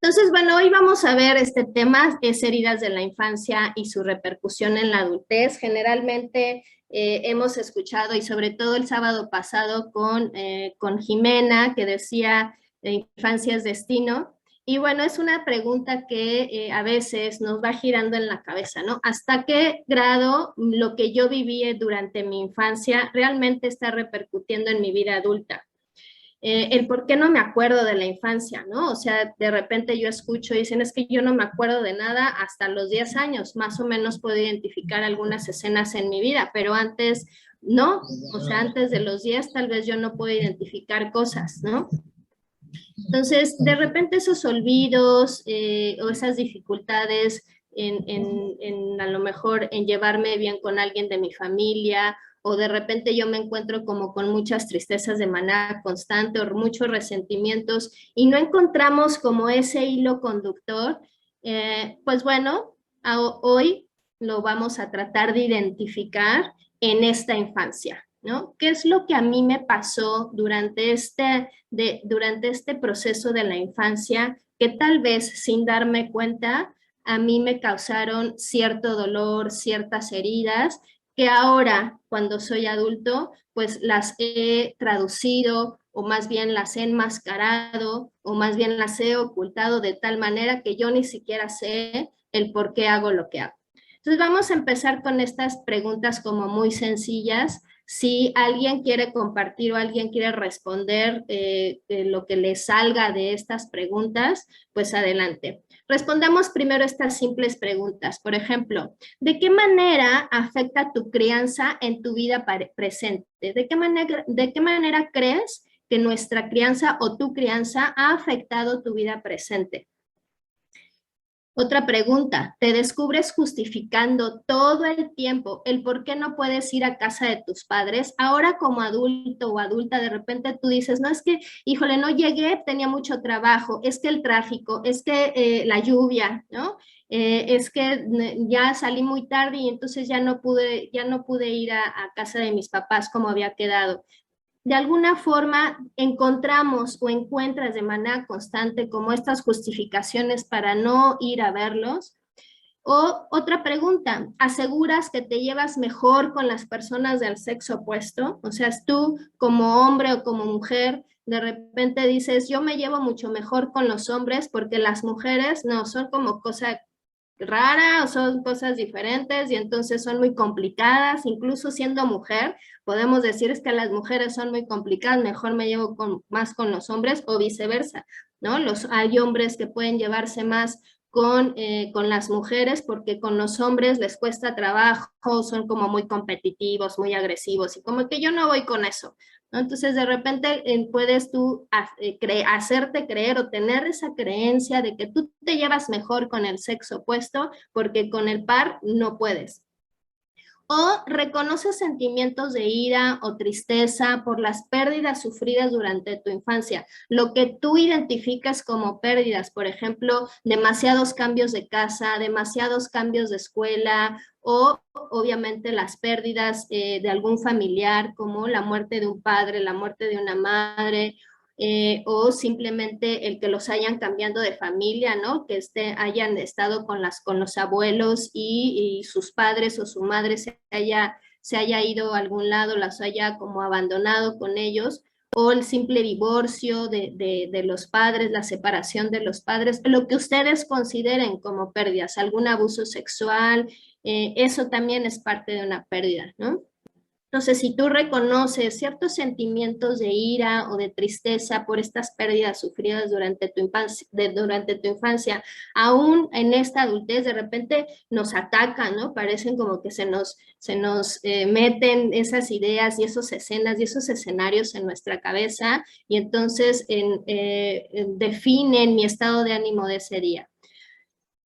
Entonces, bueno, hoy vamos a ver este tema, es heridas de la infancia y su repercusión en la adultez. Generalmente hemos escuchado, y sobre todo el sábado pasado con Jimena, que decía, infancia es destino. Y bueno, es una pregunta que a veces nos va girando en la cabeza, ¿no? ¿Hasta qué grado lo que yo viví durante mi infancia realmente está repercutiendo en mi vida adulta? El por qué no me acuerdo de la infancia, ¿no? O sea, de repente yo escucho y dicen, es que yo no me acuerdo de nada hasta los 10 años, más o menos puedo identificar algunas escenas en mi vida, pero antes no, o sea, antes de los 10 tal vez yo no puedo identificar cosas, ¿no? Entonces, de repente esos olvidos o esas dificultades a lo mejor en llevarme bien con alguien de mi familia, o de repente yo me encuentro como con muchas tristezas de manera constante o muchos resentimientos y no encontramos como ese hilo conductor, pues bueno, hoy lo vamos a tratar de identificar en esta infancia, ¿no? ¿Qué es lo que a mí me pasó durante este proceso de la infancia que tal vez sin darme cuenta a mí me causaron cierto dolor, ciertas heridas, que ahora cuando soy adulto pues las he traducido o más bien las he enmascarado o más bien las he ocultado de tal manera que yo ni siquiera sé el por qué hago lo que hago. Entonces vamos a empezar con estas preguntas como muy sencillas. Si alguien quiere compartir o alguien quiere responder lo que le salga de estas preguntas, pues adelante. Respondamos primero estas simples preguntas. Por ejemplo, ¿de qué manera afecta tu crianza en tu vida presente? De qué manera crees que nuestra crianza o tu crianza ha afectado tu vida presente? Otra pregunta, ¿te descubres justificando todo el tiempo el por qué no puedes ir a casa de tus padres? Ahora como adulto o adulta, de repente tú dices, no, es que, híjole, no llegué, tenía mucho trabajo, es que el tráfico, es que la lluvia, ¿no? Es que ya salí muy tarde y entonces ya no pude ir a casa de mis papás como había quedado. De alguna forma encontramos o encuentras de manera constante como estas justificaciones para no ir a verlos. O otra pregunta, ¿aseguras que te llevas mejor con las personas del sexo opuesto? O sea, tú como hombre o como mujer, de repente dices, yo me llevo mucho mejor con los hombres porque las mujeres no, son como cosa rara o son cosas diferentes y entonces son muy complicadas, incluso siendo mujer, podemos decir es que las mujeres son muy complicadas, mejor me llevo más con los hombres o viceversa, ¿no? Hay hombres que pueden llevarse más con las mujeres porque con los hombres les cuesta trabajo, son como muy competitivos, muy agresivos y como que yo no voy con eso, ¿no? Entonces de repente puedes tú hacerte creer o tener esa creencia de que tú te llevas mejor con el sexo opuesto porque con el par no puedes. O reconoces sentimientos de ira o tristeza por las pérdidas sufridas durante tu infancia, lo que tú identificas como pérdidas, por ejemplo, demasiados cambios de casa, demasiados cambios de escuela o obviamente las pérdidas de algún familiar, como la muerte de un padre, la muerte de una madre, o simplemente el que los hayan cambiando de familia, ¿no? Que hayan estado con los abuelos y sus padres o su madre se haya ido a algún lado, las haya como abandonado con ellos, o el simple divorcio de los padres, la separación de los padres, lo que ustedes consideren como pérdidas, algún abuso sexual, eso también es parte de una pérdida, ¿no? Entonces, si tú reconoces ciertos sentimientos de ira o de tristeza por estas pérdidas sufridas durante tu infancia, aún en esta adultez, de repente nos atacan, ¿no? Parecen como que se nos meten esas ideas y esas escenas y esos escenarios en nuestra cabeza y entonces definen mi estado de ánimo de ese día.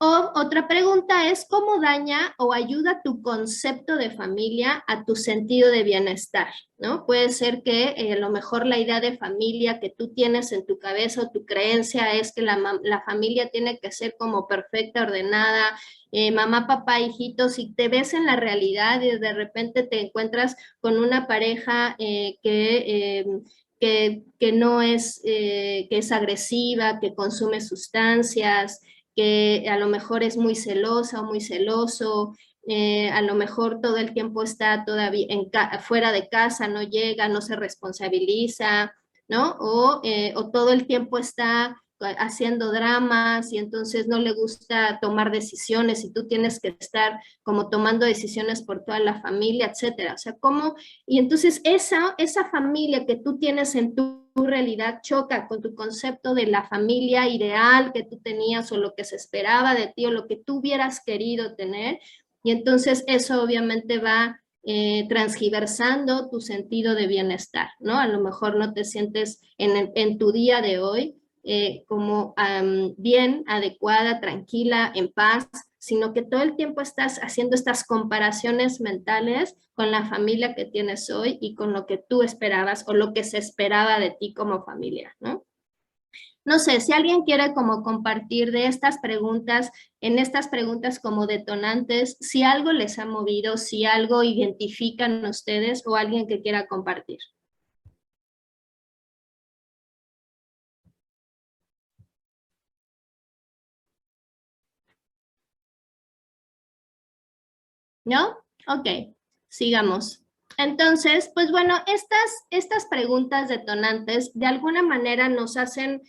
O otra pregunta es, ¿cómo daña o ayuda tu concepto de familia a tu sentido de bienestar? ¿No? Puede ser que a lo mejor la idea de familia que tú tienes en tu cabeza o tu creencia es que la familia tiene que ser como perfecta, ordenada, mamá, papá, hijitos, y te ves en la realidad y de repente te encuentras con una pareja que no es, que es agresiva, que consume sustancias, que a lo mejor es muy celosa o muy celoso, a lo mejor todo el tiempo está todavía fuera de casa, no llega, no se responsabiliza, ¿no? O todo el tiempo está haciendo dramas y entonces no le gusta tomar decisiones y tú tienes que estar como tomando decisiones por toda la familia, etcétera. O sea, ¿cómo? Y entonces esa familia que tú tienes en tu realidad choca con tu concepto de la familia ideal que tú tenías o lo que se esperaba de ti o lo que tú hubieras querido tener. Y entonces eso obviamente va transgiversando tu sentido de bienestar, ¿no? A lo mejor no te sientes en tu día de hoy como bien, adecuada, tranquila, en paz, sino que todo el tiempo estás haciendo estas comparaciones mentales con la familia que tienes hoy y con lo que tú esperabas o lo que se esperaba de ti como familia, ¿no? No sé, si alguien quiere como compartir de estas preguntas, en estas preguntas como detonantes, si algo les ha movido, si algo identifican ustedes o alguien que quiera compartir. ¿No? Ok, sigamos. Entonces, pues bueno, estas preguntas detonantes de alguna manera nos hacen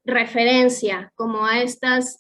referencia como a estos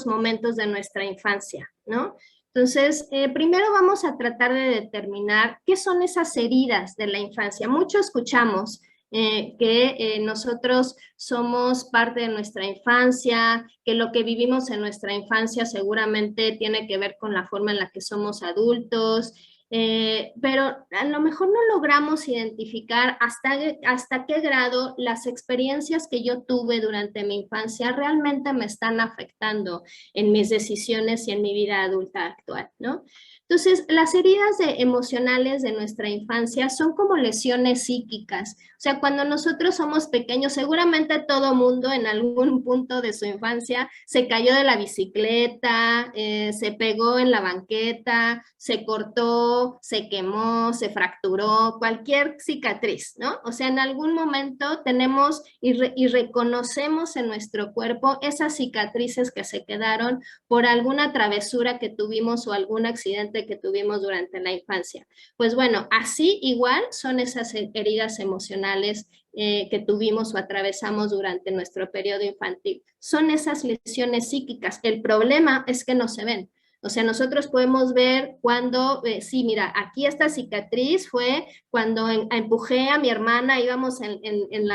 momentos de nuestra infancia, ¿no? Entonces, primero vamos a tratar de determinar qué son esas heridas de la infancia. Mucho escuchamos que nosotros somos parte de nuestra infancia, que lo que vivimos en nuestra infancia seguramente tiene que ver con la forma en la que somos adultos, pero a lo mejor no logramos identificar hasta qué grado las experiencias que yo tuve durante mi infancia realmente me están afectando en mis decisiones y en mi vida adulta actual, ¿no? Entonces, las heridas emocionales de nuestra infancia son como lesiones psíquicas. O sea, cuando nosotros somos pequeños, seguramente todo mundo en algún punto de su infancia se cayó de la bicicleta, se pegó en la banqueta, se cortó, se quemó, se fracturó, cualquier cicatriz, ¿no? O sea, en algún momento tenemos y reconocemos en nuestro cuerpo esas cicatrices que se quedaron por alguna travesura que tuvimos o algún accidente que tuvimos durante la infancia. Pues bueno, así igual son esas heridas emocionales que tuvimos o atravesamos durante nuestro periodo infantil. Son esas lesiones psíquicas. El problema es que no se ven. O sea, nosotros podemos ver cuando, sí, mira, aquí esta cicatriz fue cuando empujé a mi hermana, íbamos en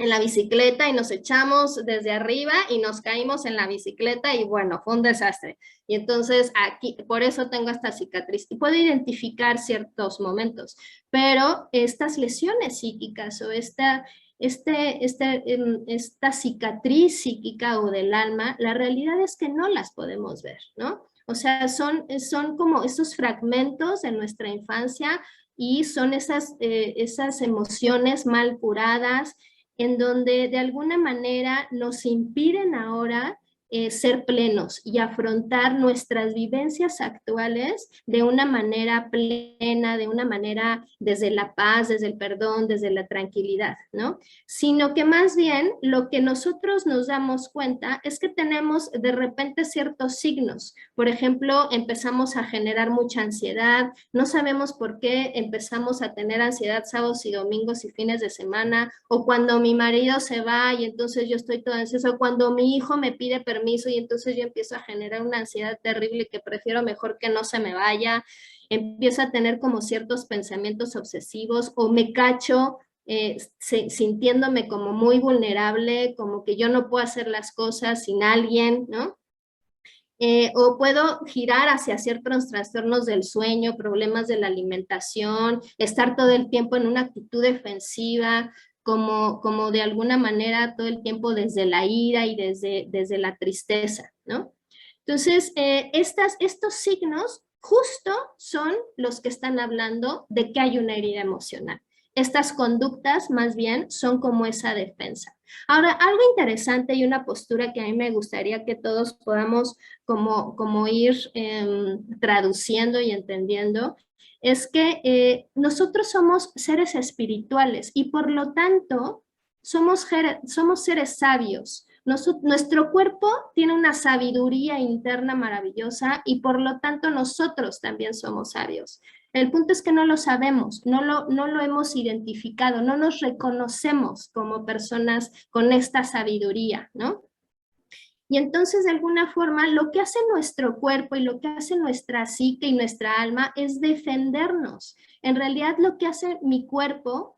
la bicicleta y nos echamos desde arriba y nos caímos en la bicicleta y bueno, fue un desastre. Y entonces aquí, por eso tengo esta cicatriz y puedo identificar ciertos momentos, pero estas lesiones psíquicas o esta cicatriz psíquica o del alma, la realidad es que no las podemos ver, ¿no? O sea, son como esos fragmentos de nuestra infancia y son esas emociones mal curadas en donde de alguna manera nos impiden ahora ser plenos y afrontar nuestras vivencias actuales de una manera plena, de una manera desde la paz, desde el perdón, desde la tranquilidad, ¿no? Sino que más bien lo que nosotros nos damos cuenta es que tenemos de repente ciertos signos. Por ejemplo, empezamos a generar mucha ansiedad, no sabemos por qué empezamos a tener ansiedad sábados y domingos y fines de semana, o cuando mi marido se va y entonces yo estoy toda ansiosa, o cuando mi hijo me pide permiso y entonces yo empiezo a generar una ansiedad terrible que prefiero mejor que no se me vaya, empiezo a tener como ciertos pensamientos obsesivos o me cacho sintiéndome como muy vulnerable, como que yo no puedo hacer las cosas sin alguien, ¿no? O puedo girar hacia ciertos trastornos del sueño, problemas de la alimentación, estar todo el tiempo en una actitud defensiva, como de alguna manera todo el tiempo desde la ira y desde la tristeza, ¿no? Entonces, estos signos justo son los que están hablando de que hay una herida emocional. estas conductas más bien son como esa defensa. Ahora, algo interesante y una postura que a mí me gustaría que todos podamos como ir traduciendo y entendiendo, es que nosotros somos seres espirituales y por lo tanto somos seres sabios. Nuestro cuerpo tiene una sabiduría interna maravillosa y por lo tanto nosotros también somos sabios. El punto es que no lo sabemos, no lo hemos identificado, no nos reconocemos como personas con esta sabiduría, ¿no? Y entonces, de alguna forma, lo que hace nuestro cuerpo y lo que hace nuestra psique y nuestra alma es defendernos. En realidad, lo que hace mi cuerpo,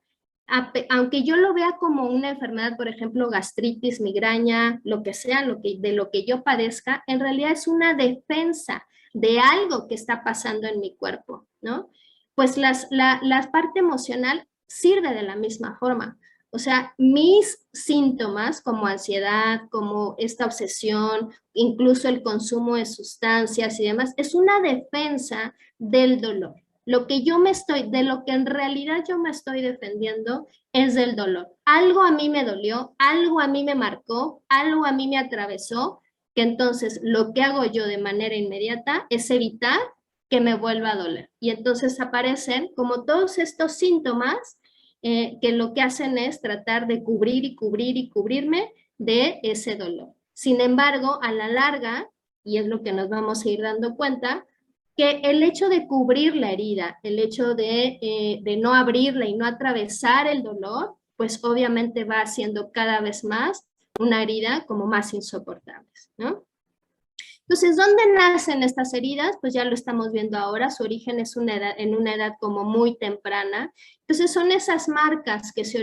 aunque yo lo vea como una enfermedad, por ejemplo, gastritis, migraña, lo que sea, de lo que yo padezca, en realidad es una defensa de algo que está pasando en mi cuerpo, ¿no? Pues la parte emocional sirve de la misma forma. O sea, mis síntomas como ansiedad, como esta obsesión, incluso el consumo de sustancias y demás, es una defensa del dolor. De lo que en realidad yo me estoy defendiendo es del dolor. Algo a mí me dolió, algo a mí me marcó, algo a mí me atravesó, que entonces lo que hago yo de manera inmediata es evitar que me vuelva a doler. Y entonces aparecen como todos estos síntomas que lo que hacen es tratar de cubrir y cubrir y cubrirme de ese dolor. Sin embargo, a la larga, y es lo que nos vamos a ir dando cuenta, que el hecho de cubrir la herida, el hecho de no abrirla y no atravesar el dolor, pues obviamente va haciendo cada vez más una herida como más insoportable, ¿no? Entonces, ¿dónde nacen estas heridas? Pues ya lo estamos viendo ahora, su origen es en una edad como muy temprana. Entonces, son esas marcas que se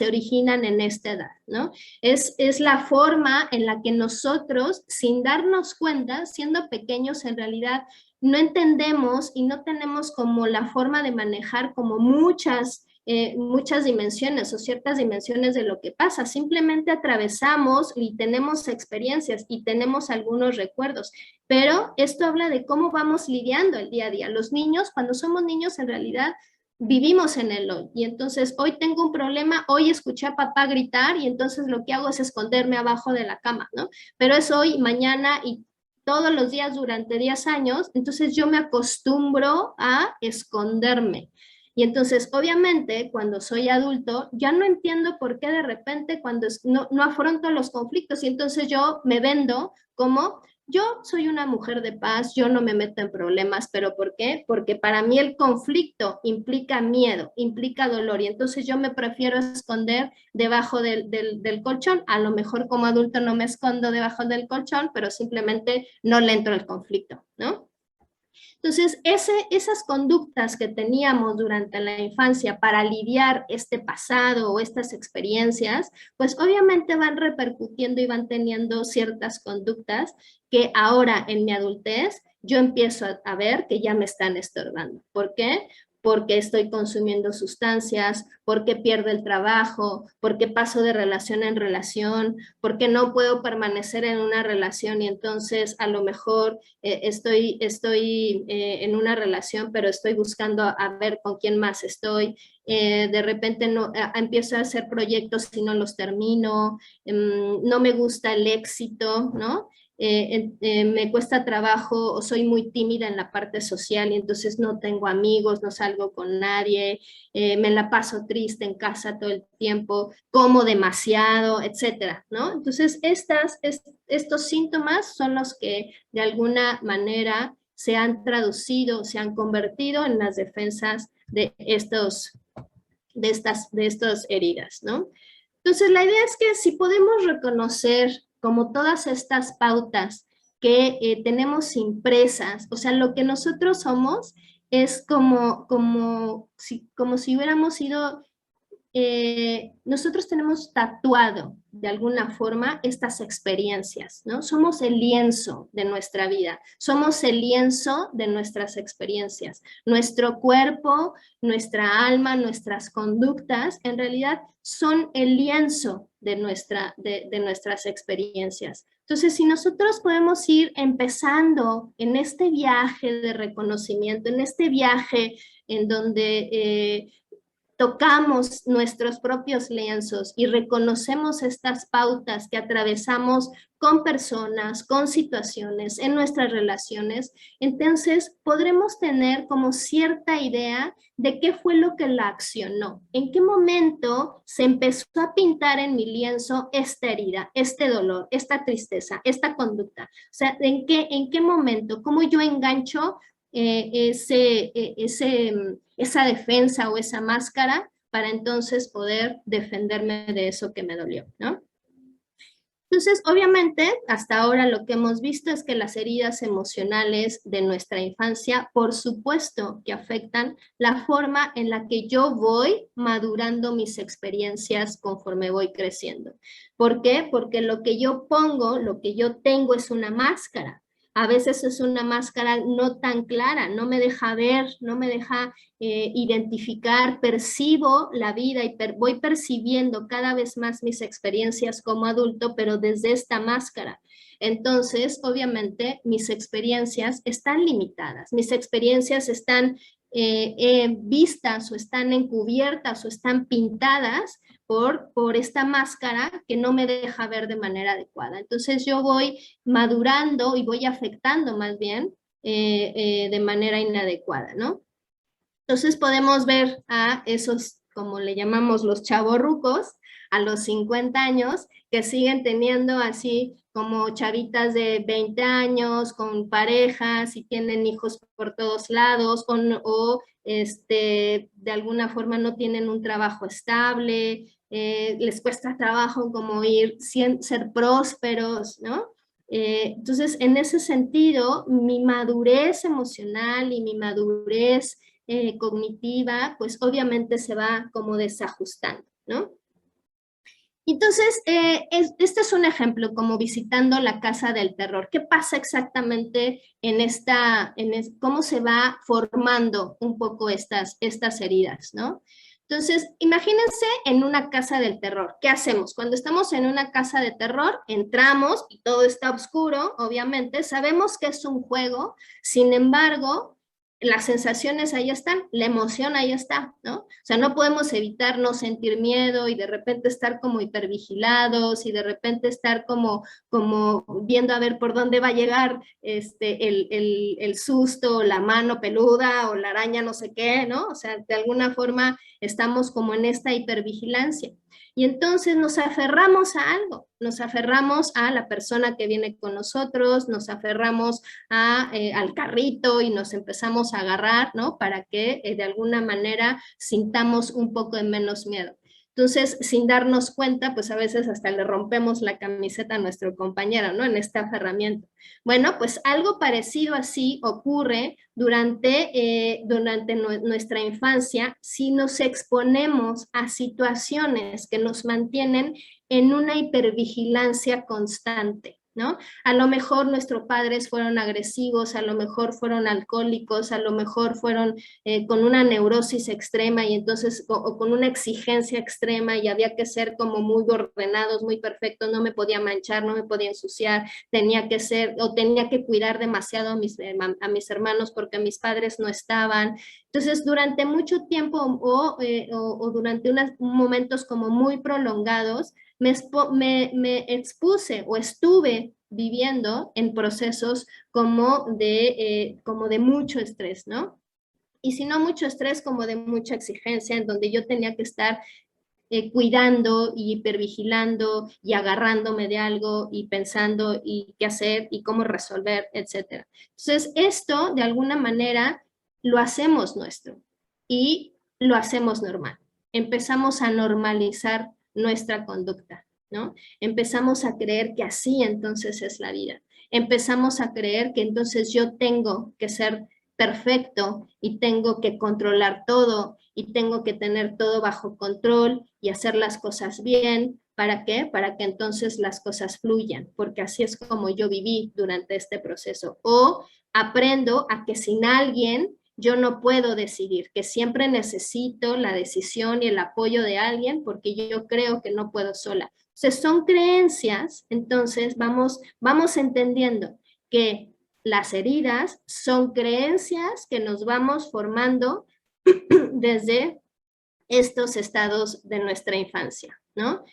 originan en esta edad, ¿no? Es la forma en la que nosotros, sin darnos cuenta, siendo pequeños en realidad, no entendemos y no tenemos como la forma de manejar como muchas dimensiones o ciertas dimensiones de lo que pasa. Simplemente atravesamos y tenemos experiencias y tenemos algunos recuerdos, pero esto habla de cómo vamos lidiando el día a día. Los niños, cuando somos niños, en realidad vivimos en el hoy. Y entonces hoy tengo un problema, hoy escuché a papá gritar y entonces lo que hago es esconderme abajo de la cama, ¿no? Pero es hoy, mañana y todos los días durante 10 años, entonces yo me acostumbro a esconderme. Y entonces, obviamente, cuando soy adulto, ya no entiendo por qué de repente cuando no afronto los conflictos y entonces yo me vendo como yo soy una mujer de paz, yo no me meto en problemas, pero ¿por qué? Porque para mí el conflicto implica miedo, implica dolor y entonces yo me prefiero esconder debajo del colchón. A lo mejor como adulto no me escondo debajo del colchón, pero simplemente no le entro al conflicto, ¿no? Entonces, esas conductas que teníamos durante la infancia para lidiar este pasado o estas experiencias, pues obviamente van repercutiendo y van teniendo ciertas conductas que ahora en mi adultez yo empiezo a ver que ya me están estorbando. ¿Por qué? Porque estoy consumiendo sustancias, porque pierdo el trabajo, porque paso de relación en relación, porque no puedo permanecer en una relación y entonces a lo mejor estoy en una relación, pero estoy buscando a ver con quién más estoy. De repente no, empiezo a hacer proyectos y no los termino, no me gusta el éxito, ¿no? Me cuesta trabajo o soy muy tímida en la parte social y entonces no tengo amigos, no salgo con nadie, me la paso triste en casa todo el tiempo, como demasiado, etcétera, ¿no? Entonces, estos síntomas son los que de alguna manera se han traducido, se han convertido en las defensas de estas heridas, ¿no? Entonces, la idea es que si podemos reconocer como todas estas pautas que tenemos impresas, o sea, lo que nosotros somos es como si hubiéramos sido nosotros tenemos tatuado de alguna forma estas experiencias, ¿no? Somos el lienzo de nuestra vida, somos el lienzo de nuestras experiencias. Nuestro cuerpo, nuestra alma, nuestras conductas, en realidad son el lienzo de nuestras experiencias. Entonces, si nosotros podemos ir empezando en este viaje de reconocimiento, en este viaje en donde tocamos nuestros propios lienzos y reconocemos estas pautas que atravesamos con personas, con situaciones, en nuestras relaciones, entonces podremos tener como cierta idea de qué fue lo que la accionó, en qué momento se empezó a pintar en mi lienzo esta herida, este dolor, esta tristeza, esta conducta. O sea, en qué momento, cómo yo engancho esa defensa o esa máscara para entonces poder defenderme de eso que me dolió, ¿no? Entonces, obviamente, hasta ahora lo que hemos visto es que las heridas emocionales de nuestra infancia, por supuesto que afectan la forma en la que yo voy madurando mis experiencias conforme voy creciendo. ¿Por qué? Porque lo que yo pongo, lo que yo tengo es una máscara. A veces es una máscara no tan clara, no me deja ver, no me deja identificar, percibo la vida y voy percibiendo cada vez más mis experiencias como adulto, pero desde esta máscara. Entonces, obviamente, mis experiencias están limitadas, mis experiencias están vistas o están encubiertas o están pintadas por esta máscara que no me deja ver de manera adecuada. Entonces yo voy madurando y voy afectando más bien de manera inadecuada, ¿no? Entonces podemos ver a esos, como le llamamos los chavorrucos, a los 50 años, que siguen teniendo así como chavitas de 20 años, con parejas y tienen hijos por todos lados, de alguna forma no tienen un trabajo estable, les cuesta trabajo como ser prósperos, ¿no? Entonces, en ese sentido, mi madurez emocional y mi madurez cognitiva, pues obviamente se va como desajustando, ¿no? Entonces, este es un ejemplo como visitando la casa del terror. ¿Qué pasa exactamente cómo se va formando un poco estas heridas, ¿no? Entonces, imagínense en una casa del terror. ¿Qué hacemos? Cuando estamos en una casa de terror, entramos y todo está oscuro, obviamente. Sabemos que es un juego, sin embargo, las sensaciones ahí están, la emoción ahí está, ¿no? O sea, no podemos evitar no sentir miedo y de repente estar como hipervigilados y de repente estar como viendo a ver por dónde va a llegar el susto, la mano peluda o la araña no sé qué, ¿no? O sea, de alguna forma estamos como en esta hipervigilancia. Y entonces nos aferramos a algo, nos aferramos a la persona que viene con nosotros, nos aferramos al carrito y nos empezamos a agarrar, ¿no? Para que de alguna manera sintamos un poco de menos miedo. Entonces, sin darnos cuenta, pues a veces hasta le rompemos la camiseta a nuestro compañero, ¿no? En este aferramiento. Bueno, pues algo parecido así ocurre durante nuestra infancia si nos exponemos a situaciones que nos mantienen en una hipervigilancia constante, ¿no? A lo mejor nuestros padres fueron agresivos, a lo mejor fueron alcohólicos, a lo mejor fueron con una neurosis extrema y entonces, o con una exigencia extrema y había que ser como muy ordenados, muy perfectos, no me podía manchar, no me podía ensuciar, tenía que ser, o tenía que cuidar demasiado a mis hermanos porque mis padres no estaban. Entonces, durante mucho tiempo o durante momentos como muy prolongados, me expuse o estuve viviendo en procesos como de mucho estrés, ¿no? Y si no mucho estrés, como de mucha exigencia, en donde yo tenía que estar cuidando y hipervigilando y agarrándome de algo y pensando y qué hacer y cómo resolver, etcétera. Entonces, esto de alguna manera lo hacemos nuestro y lo hacemos normal. Empezamos a normalizar nuestra conducta, ¿no? Empezamos a creer que así entonces es la vida. Empezamos a creer que entonces yo tengo que ser perfecto y tengo que controlar todo y tengo que tener todo bajo control y hacer las cosas bien. ¿Para qué? Para que entonces las cosas fluyan, porque así es como yo viví durante este proceso. O aprendo a que sin alguien yo no puedo decidir, que siempre necesito la decisión y el apoyo de alguien porque yo creo que no puedo sola. Entonces son creencias, entonces vamos entendiendo que las heridas son creencias que nos vamos formando desde estos estados de nuestra infancia, ¿no?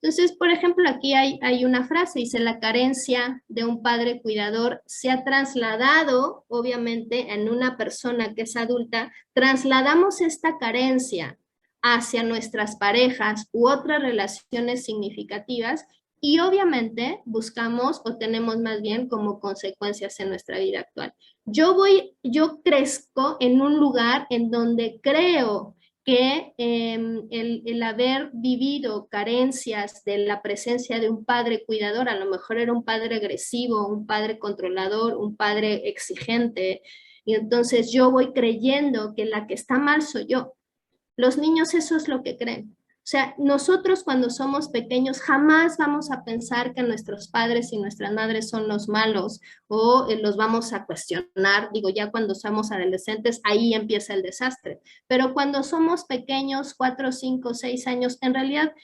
Entonces, por ejemplo, aquí hay una frase, dice, la carencia de un padre cuidador se ha trasladado, obviamente, en una persona que es adulta, trasladamos esta carencia hacia nuestras parejas u otras relaciones significativas y obviamente buscamos o tenemos más bien como consecuencias en nuestra vida actual. Yo crezco en un lugar en donde creo que el haber vivido carencias de la presencia de un padre cuidador, a lo mejor era un padre agresivo, un padre controlador, un padre exigente, y entonces yo voy creyendo que la que está mal soy yo. Los niños eso es lo que creen. O sea, nosotros cuando somos pequeños jamás vamos a pensar que nuestros padres y nuestras madres son los malos o los vamos a cuestionar. Digo, ya cuando somos adolescentes, ahí empieza el desastre. Pero cuando somos pequeños, 4, 5, 6 años, en realidad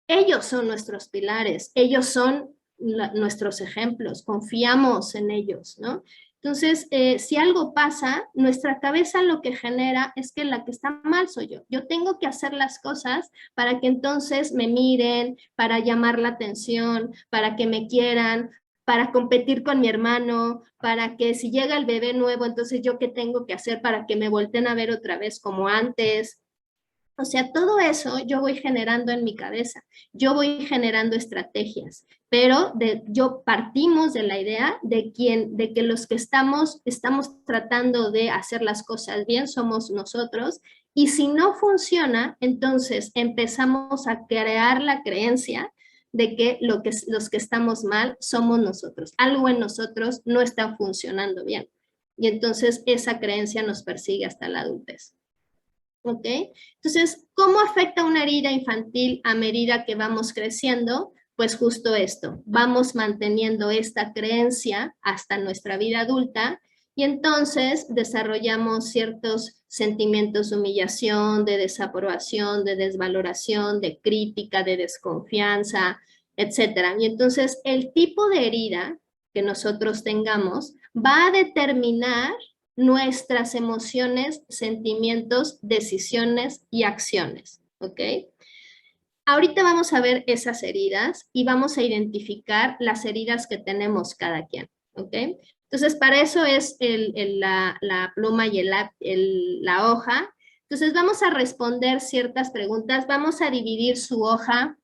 ellos son nuestros pilares, ellos son nuestros ejemplos, confiamos en ellos, ¿no? Entonces, si algo pasa, nuestra cabeza lo que genera es que la que está mal soy yo. Yo tengo que hacer las cosas para que entonces me miren, para llamar la atención, para que me quieran, para competir con mi hermano, para que si llega el bebé nuevo, entonces yo qué tengo que hacer para que me volteen a ver otra vez como antes. O sea, todo eso yo voy generando en mi cabeza, yo voy generando estrategias, pero yo partimos de la idea de que los que estamos tratando de hacer las cosas bien somos nosotros, y si no funciona, entonces empezamos a crear la creencia de que los que estamos mal somos nosotros, algo en nosotros no está funcionando bien, y entonces esa creencia nos persigue hasta la adultez. ¿Ok? Entonces, ¿cómo afecta una herida infantil a medida que vamos creciendo? Pues justo esto, vamos manteniendo esta creencia hasta nuestra vida adulta y entonces desarrollamos ciertos sentimientos de humillación, de desaprobación, de desvaloración, de crítica, de desconfianza, etcétera. Y entonces el tipo de herida que nosotros tengamos va a determinar nuestras emociones, sentimientos, decisiones y acciones, ¿ok? Ahorita vamos a ver esas heridas y vamos a identificar las heridas que tenemos cada quien, ¿ok? Entonces, para eso es la pluma y la hoja. Entonces, vamos a responder ciertas preguntas. Vamos a dividir su hoja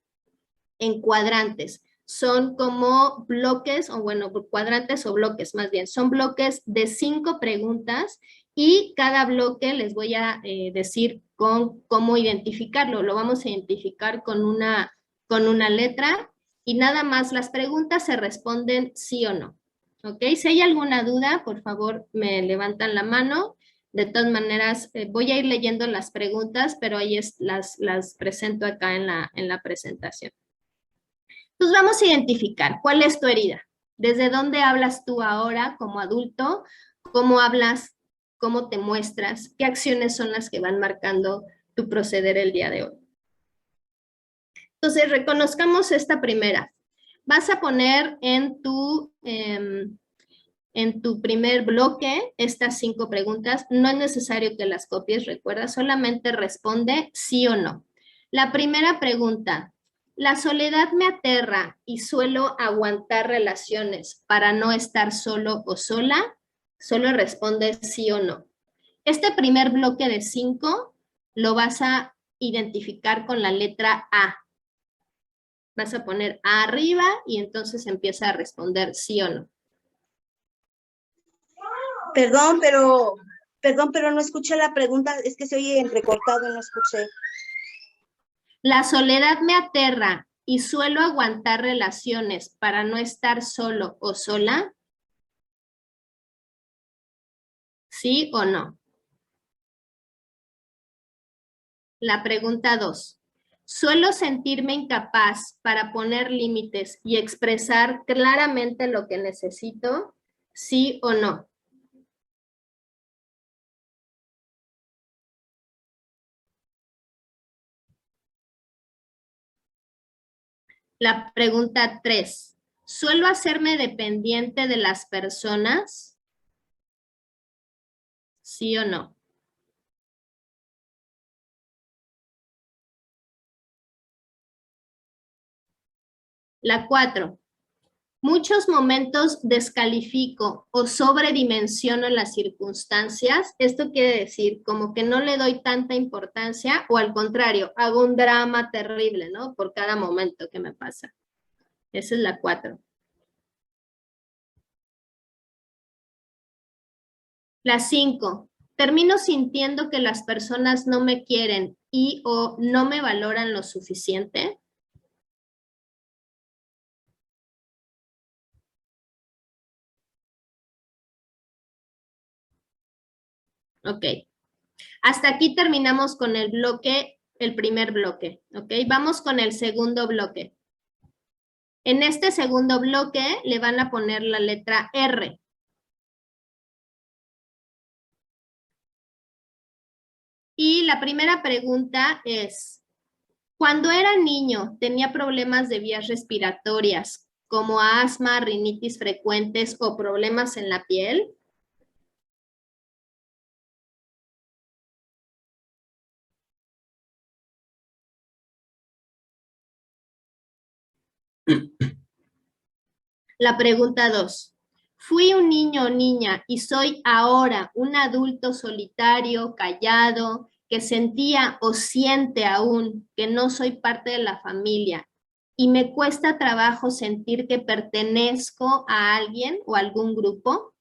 en cuadrantes. Son como bloques, o bueno, cuadrantes o bloques más bien. Son bloques de 5 preguntas y cada bloque les voy a decir cómo identificarlo. Lo vamos a identificar con una letra y nada más las preguntas se responden sí o no. ¿Ok? Si hay alguna duda, por favor, me levantan la mano. De todas maneras, voy a ir leyendo las preguntas, pero ahí las presento acá en la presentación. Entonces vamos a identificar cuál es tu herida. ¿Desde dónde hablas tú ahora como adulto? ¿Cómo hablas? ¿Cómo te muestras? ¿Qué acciones son las que van marcando tu proceder el día de hoy? Entonces reconozcamos esta primera. Vas a poner en tu primer bloque estas 5 preguntas. No es necesario que las copies, recuerda, solamente responde sí o no. La primera pregunta, ¿la soledad me aterra y suelo aguantar relaciones para no estar solo o sola? Solo responde sí o no. Este primer bloque de 5 lo vas a identificar con la letra A. Vas a poner A arriba y entonces empieza a responder sí o no. Perdón, pero no escuché la pregunta, es que se oye entrecortado y no escuché. La soledad me aterra y suelo aguantar relaciones para no estar solo o sola. ¿Sí o no? La pregunta 2. ¿Suelo sentirme incapaz para poner límites y expresar claramente lo que necesito? ¿Sí o no? La pregunta 3. ¿Suelo hacerme dependiente de las personas? ¿Sí o no? La 4. Muchos momentos descalifico o sobredimensiono las circunstancias. Esto quiere decir como que no le doy tanta importancia o al contrario, hago un drama terrible, ¿no? Por cada momento que me pasa. Esa es la 4. La 5. Termino sintiendo que las personas no me quieren y o no me valoran lo suficiente. Ok. Hasta aquí terminamos con el bloque, el primer bloque. Ok. Vamos con el segundo bloque. En este segundo bloque le van a poner la letra R. Y la primera pregunta es, cuando era niño, ¿tenía problemas de vías respiratorias como asma, rinitis frecuentes o problemas en la piel? La pregunta 2. Fui un niño o niña y soy ahora un adulto solitario, callado, que sentía o siente aún que no soy parte de la familia y me cuesta trabajo sentir que pertenezco a alguien o a algún grupo.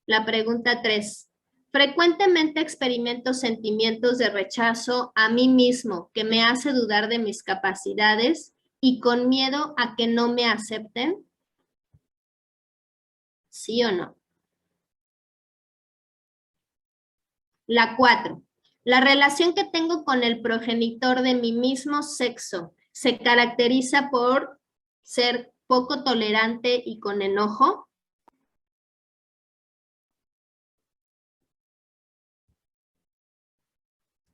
La pregunta 3. Frecuentemente experimento sentimientos de rechazo a mí mismo que me hace dudar de mis capacidades y con miedo a que no me acepten. ¿Sí o no? La 4. La relación que tengo con el progenitor de mi mismo sexo se caracteriza por ser poco tolerante y con enojo.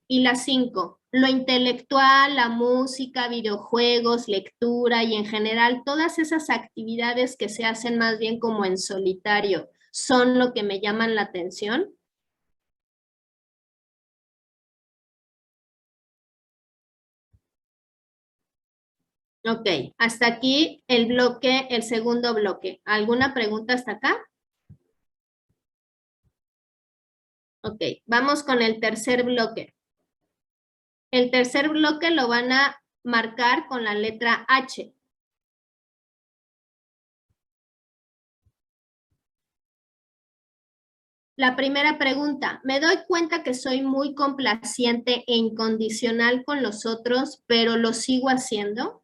Y la 5. Lo intelectual, la música, videojuegos, lectura y en general todas esas actividades que se hacen más bien como en solitario son lo que me llaman la atención. Ok, hasta aquí el bloque, el segundo bloque. ¿Alguna pregunta hasta acá? Ok, vamos con el tercer bloque. El tercer bloque lo van a marcar con la letra H. La primera pregunta, me doy cuenta que soy muy complaciente e incondicional con los otros, pero lo sigo haciendo.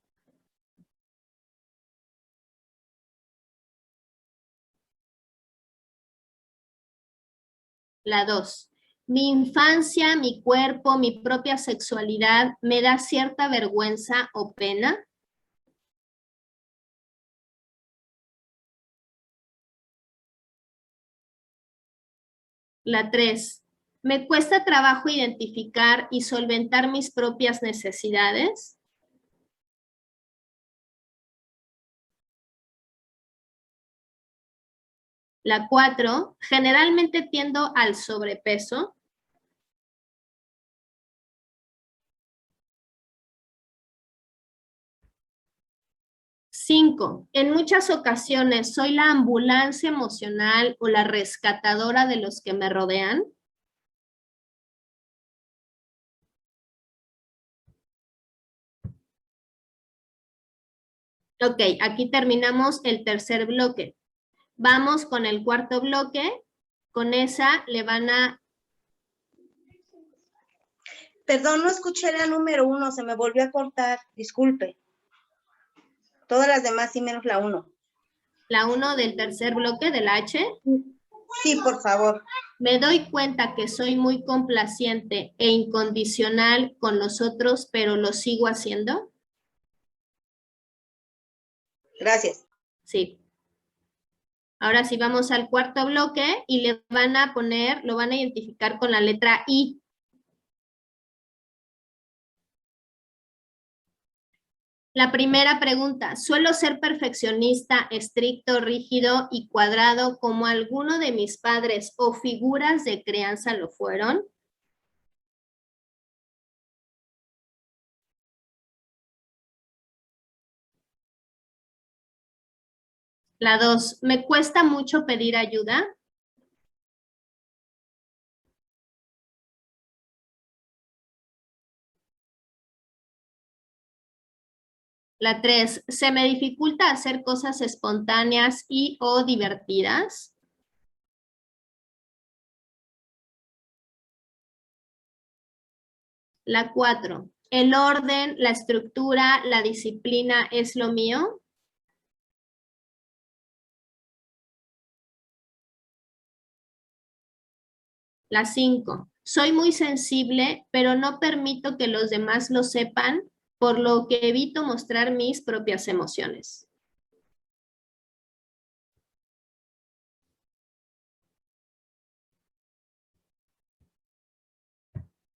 La 2, mi infancia, mi cuerpo, mi propia sexualidad me da cierta vergüenza o pena. La 3, me cuesta trabajo identificar y solventar mis propias necesidades. La 4, generalmente tiendo al sobrepeso. 5, en muchas ocasiones soy la ambulancia emocional o la rescatadora de los que me rodean. Ok, aquí terminamos el tercer bloque. Vamos con el cuarto bloque. Con esa le van a... Perdón, no escuché la número 1, se me volvió a cortar, disculpe. Todas las demás sí, menos la 1. La 1 del tercer bloque, de la H. Sí, por favor. Me doy cuenta que soy muy complaciente e incondicional con los otros, pero lo sigo haciendo. Gracias. Sí. Ahora sí vamos al cuarto bloque y le van a poner, lo van a identificar con la letra I. La primera pregunta, ¿suelo ser perfeccionista, estricto, rígido y cuadrado como alguno de mis padres o figuras de crianza lo fueron? La 2, ¿me cuesta mucho pedir ayuda? La 3, ¿se me dificulta hacer cosas espontáneas y o divertidas? La 4, ¿el orden, la estructura, la disciplina es lo mío? La 5, soy muy sensible, pero no permito que los demás lo sepan, por lo que evito mostrar mis propias emociones.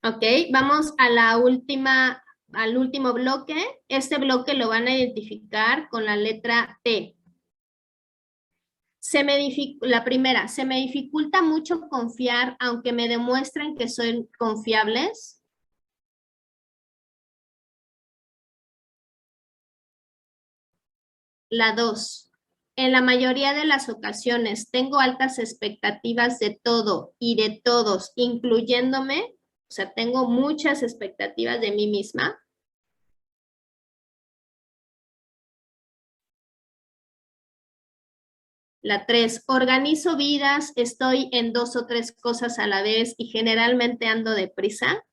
Ok, vamos a la última, al último bloque. Este bloque lo van a identificar con la letra T. La primera, ¿se me dificulta mucho confiar aunque me demuestren que son confiables? La 2, en la mayoría de las ocasiones tengo altas expectativas de todo y de todos, incluyéndome, o sea, tengo muchas expectativas de mí misma. La 3, organizo vidas, estoy en 2 o 3 cosas a la vez y generalmente ando deprisa.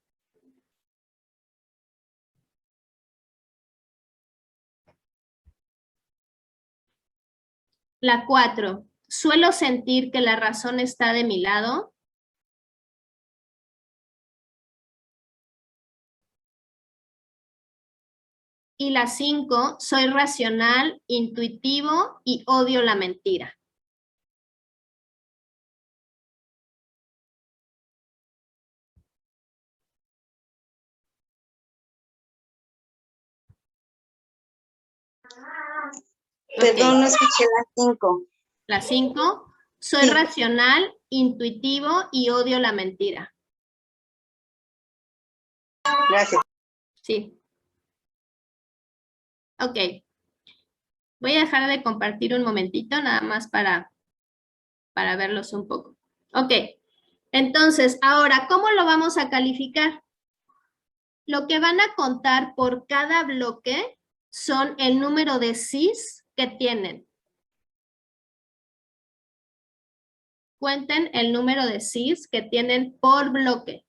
La 4, suelo sentir que la razón está de mi lado. Y la 5, soy racional, intuitivo y odio la mentira. Perdón, no escuché las 5. La 5, soy Sí. racional, intuitivo y odio la mentira. Gracias. Sí. Ok. Voy a dejar de compartir un momentito, nada más para verlos un poco. Ok. Entonces, ahora, ¿cómo lo vamos a calificar? Lo que van a contar por cada bloque son el número de CIS que tienen. Cuenten el número de CIS que tienen por bloque.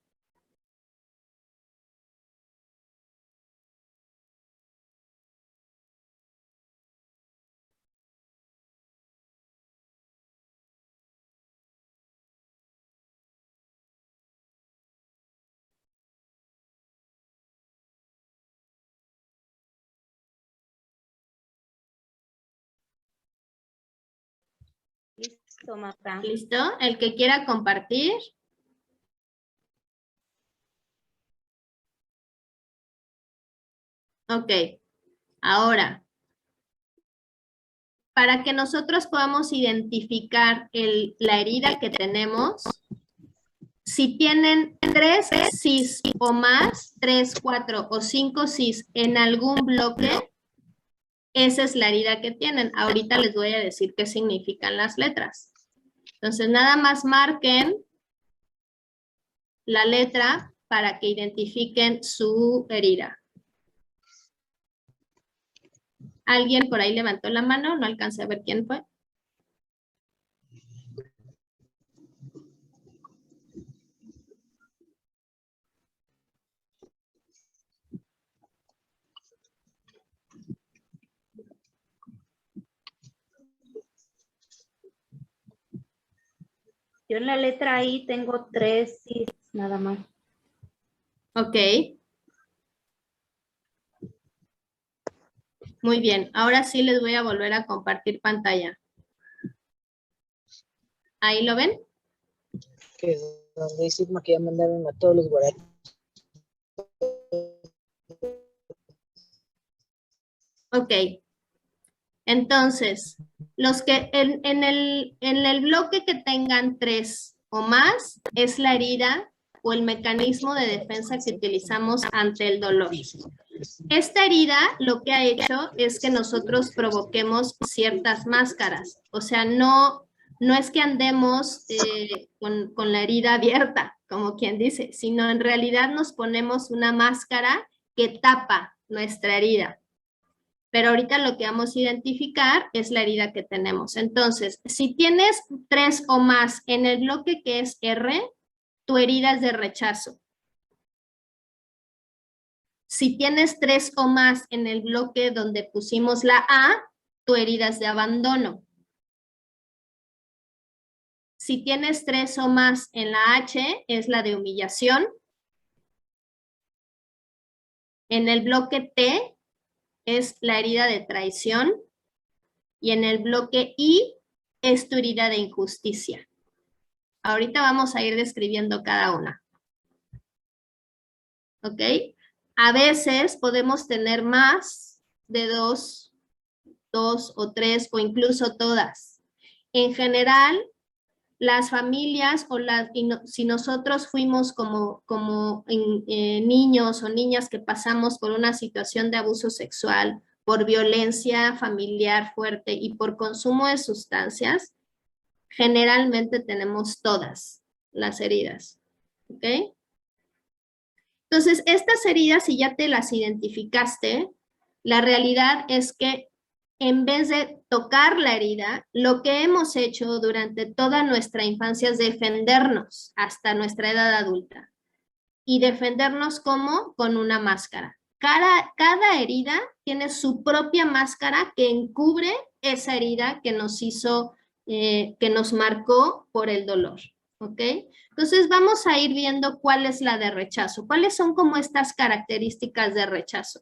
Listo, Marta. ¿Listo? El que quiera compartir. Ok. Ahora, para que nosotros podamos identificar la herida que tenemos, si tienen 3 CIS o más, 3, 4 o 5 CIS en algún bloque, esa es la herida que tienen. Ahorita les voy a decir qué significan las letras. Entonces, nada más marquen la letra para que identifiquen su herida. ¿Alguien por ahí levantó la mano? No alcancé a ver quién fue. Yo en la letra I tengo 3 CIS nada más. Ok. Muy bien. Ahora sí les voy a volver a compartir pantalla. ¿Ahí lo ven? Que donde dice que ya mandaron a todos los guaraches. Ok. Entonces, los que en el bloque que tengan 3 o más es la herida o el mecanismo de defensa que utilizamos ante el dolor. Esta herida lo que ha hecho es que nosotros provoquemos ciertas máscaras. O sea, no es que andemos con la herida abierta, como quien dice, sino en realidad nos ponemos una máscara que tapa nuestra herida. Pero ahorita lo que vamos a identificar es la herida que tenemos. Entonces, si tienes 3 o más en el bloque que es R, tu herida es de rechazo. Si tienes 3 o más en el bloque donde pusimos la A, tu herida es de abandono. Si tienes 3 o más en la H, es la de humillación. En el bloque T, es la herida de traición. Y en el bloque I, es tu herida de injusticia. Ahorita vamos a ir describiendo cada una. ¿Ok? A veces podemos tener más de 2 o 3 o incluso todas. En general, las familias o si nosotros fuimos como niños o niñas que pasamos por una situación de abuso sexual, por violencia familiar fuerte y por consumo de sustancias, generalmente tenemos todas las heridas. ¿Ok? Entonces, estas heridas, si ya te las identificaste, la realidad es que en vez de tocar la herida, lo que hemos hecho durante toda nuestra infancia es defendernos hasta nuestra edad adulta. ¿Y defendernos cómo? Con una máscara. Cada herida tiene su propia máscara que encubre esa herida que nos hizo, que nos marcó por el dolor. ¿Ok? Entonces vamos a ir viendo cuál es la de rechazo. ¿Cuáles son como estas características de rechazo?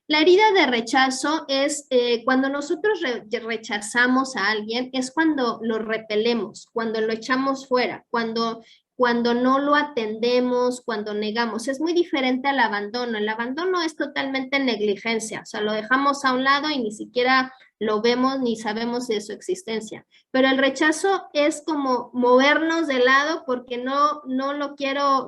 La herida de rechazo es cuando nosotros rechazamos a alguien, es cuando lo repelemos, cuando lo echamos fuera, cuando no lo atendemos, cuando negamos. Es muy diferente al abandono. El abandono es totalmente negligencia, o sea, lo dejamos a un lado y ni siquiera lo vemos ni sabemos de su existencia. Pero el rechazo es como movernos de lado porque no lo quiero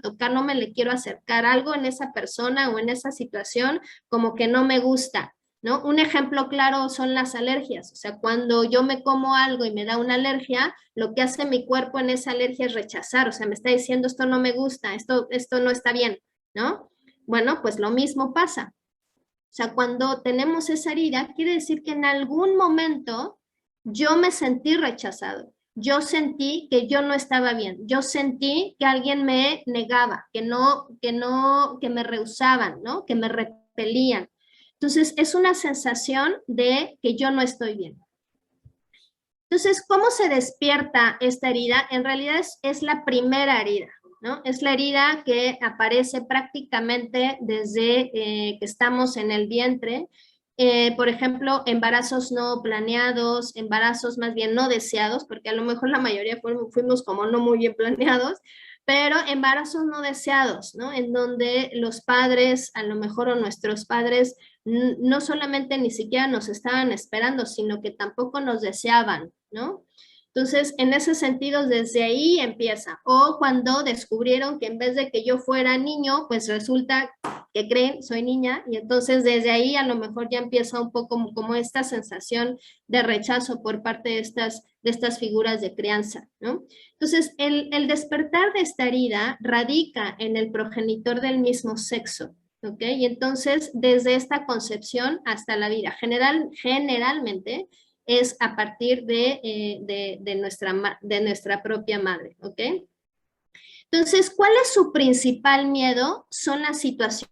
tocar, no me le quiero acercar. Algo en esa persona o en esa situación como que no me gusta, ¿no? Un ejemplo claro son las alergias. O sea, cuando yo me como algo y me da una alergia, lo que hace mi cuerpo en esa alergia es rechazar. O sea, me está diciendo esto no me gusta, esto no está bien, ¿no? Bueno, pues lo mismo pasa. O sea, cuando tenemos esa herida, quiere decir que en algún momento yo me sentí rechazado. Yo sentí que yo no estaba bien. Yo sentí que alguien me negaba, que me rehusaban, ¿no? Que me repelían. Entonces, es una sensación de que yo no estoy bien. Entonces, ¿cómo se despierta esta herida? En realidad es la primera herida, ¿no? Es la herida que aparece prácticamente desde que estamos en el vientre. Por ejemplo, embarazos no planeados, embarazos más bien no deseados, porque a lo mejor la mayoría fuimos como no muy bien planeados, pero embarazos no deseados, ¿no? En donde los padres, a lo mejor o nuestros padres, no solamente ni siquiera nos estaban esperando, sino que tampoco nos deseaban, ¿no? Entonces, en ese sentido, desde ahí empieza. O cuando descubrieron que en vez de que yo fuera niño, pues resulta que creen, soy niña, y entonces desde ahí a lo mejor ya empieza un poco como esta sensación de rechazo por parte de estas figuras de crianza, ¿no? Entonces, el despertar de esta herida radica en el progenitor del mismo sexo, ¿ok? Y entonces, desde esta concepción hasta la vida, generalmente es a partir de nuestra propia madre, ¿ok? Entonces, ¿cuál es su principal miedo? Son las situaciones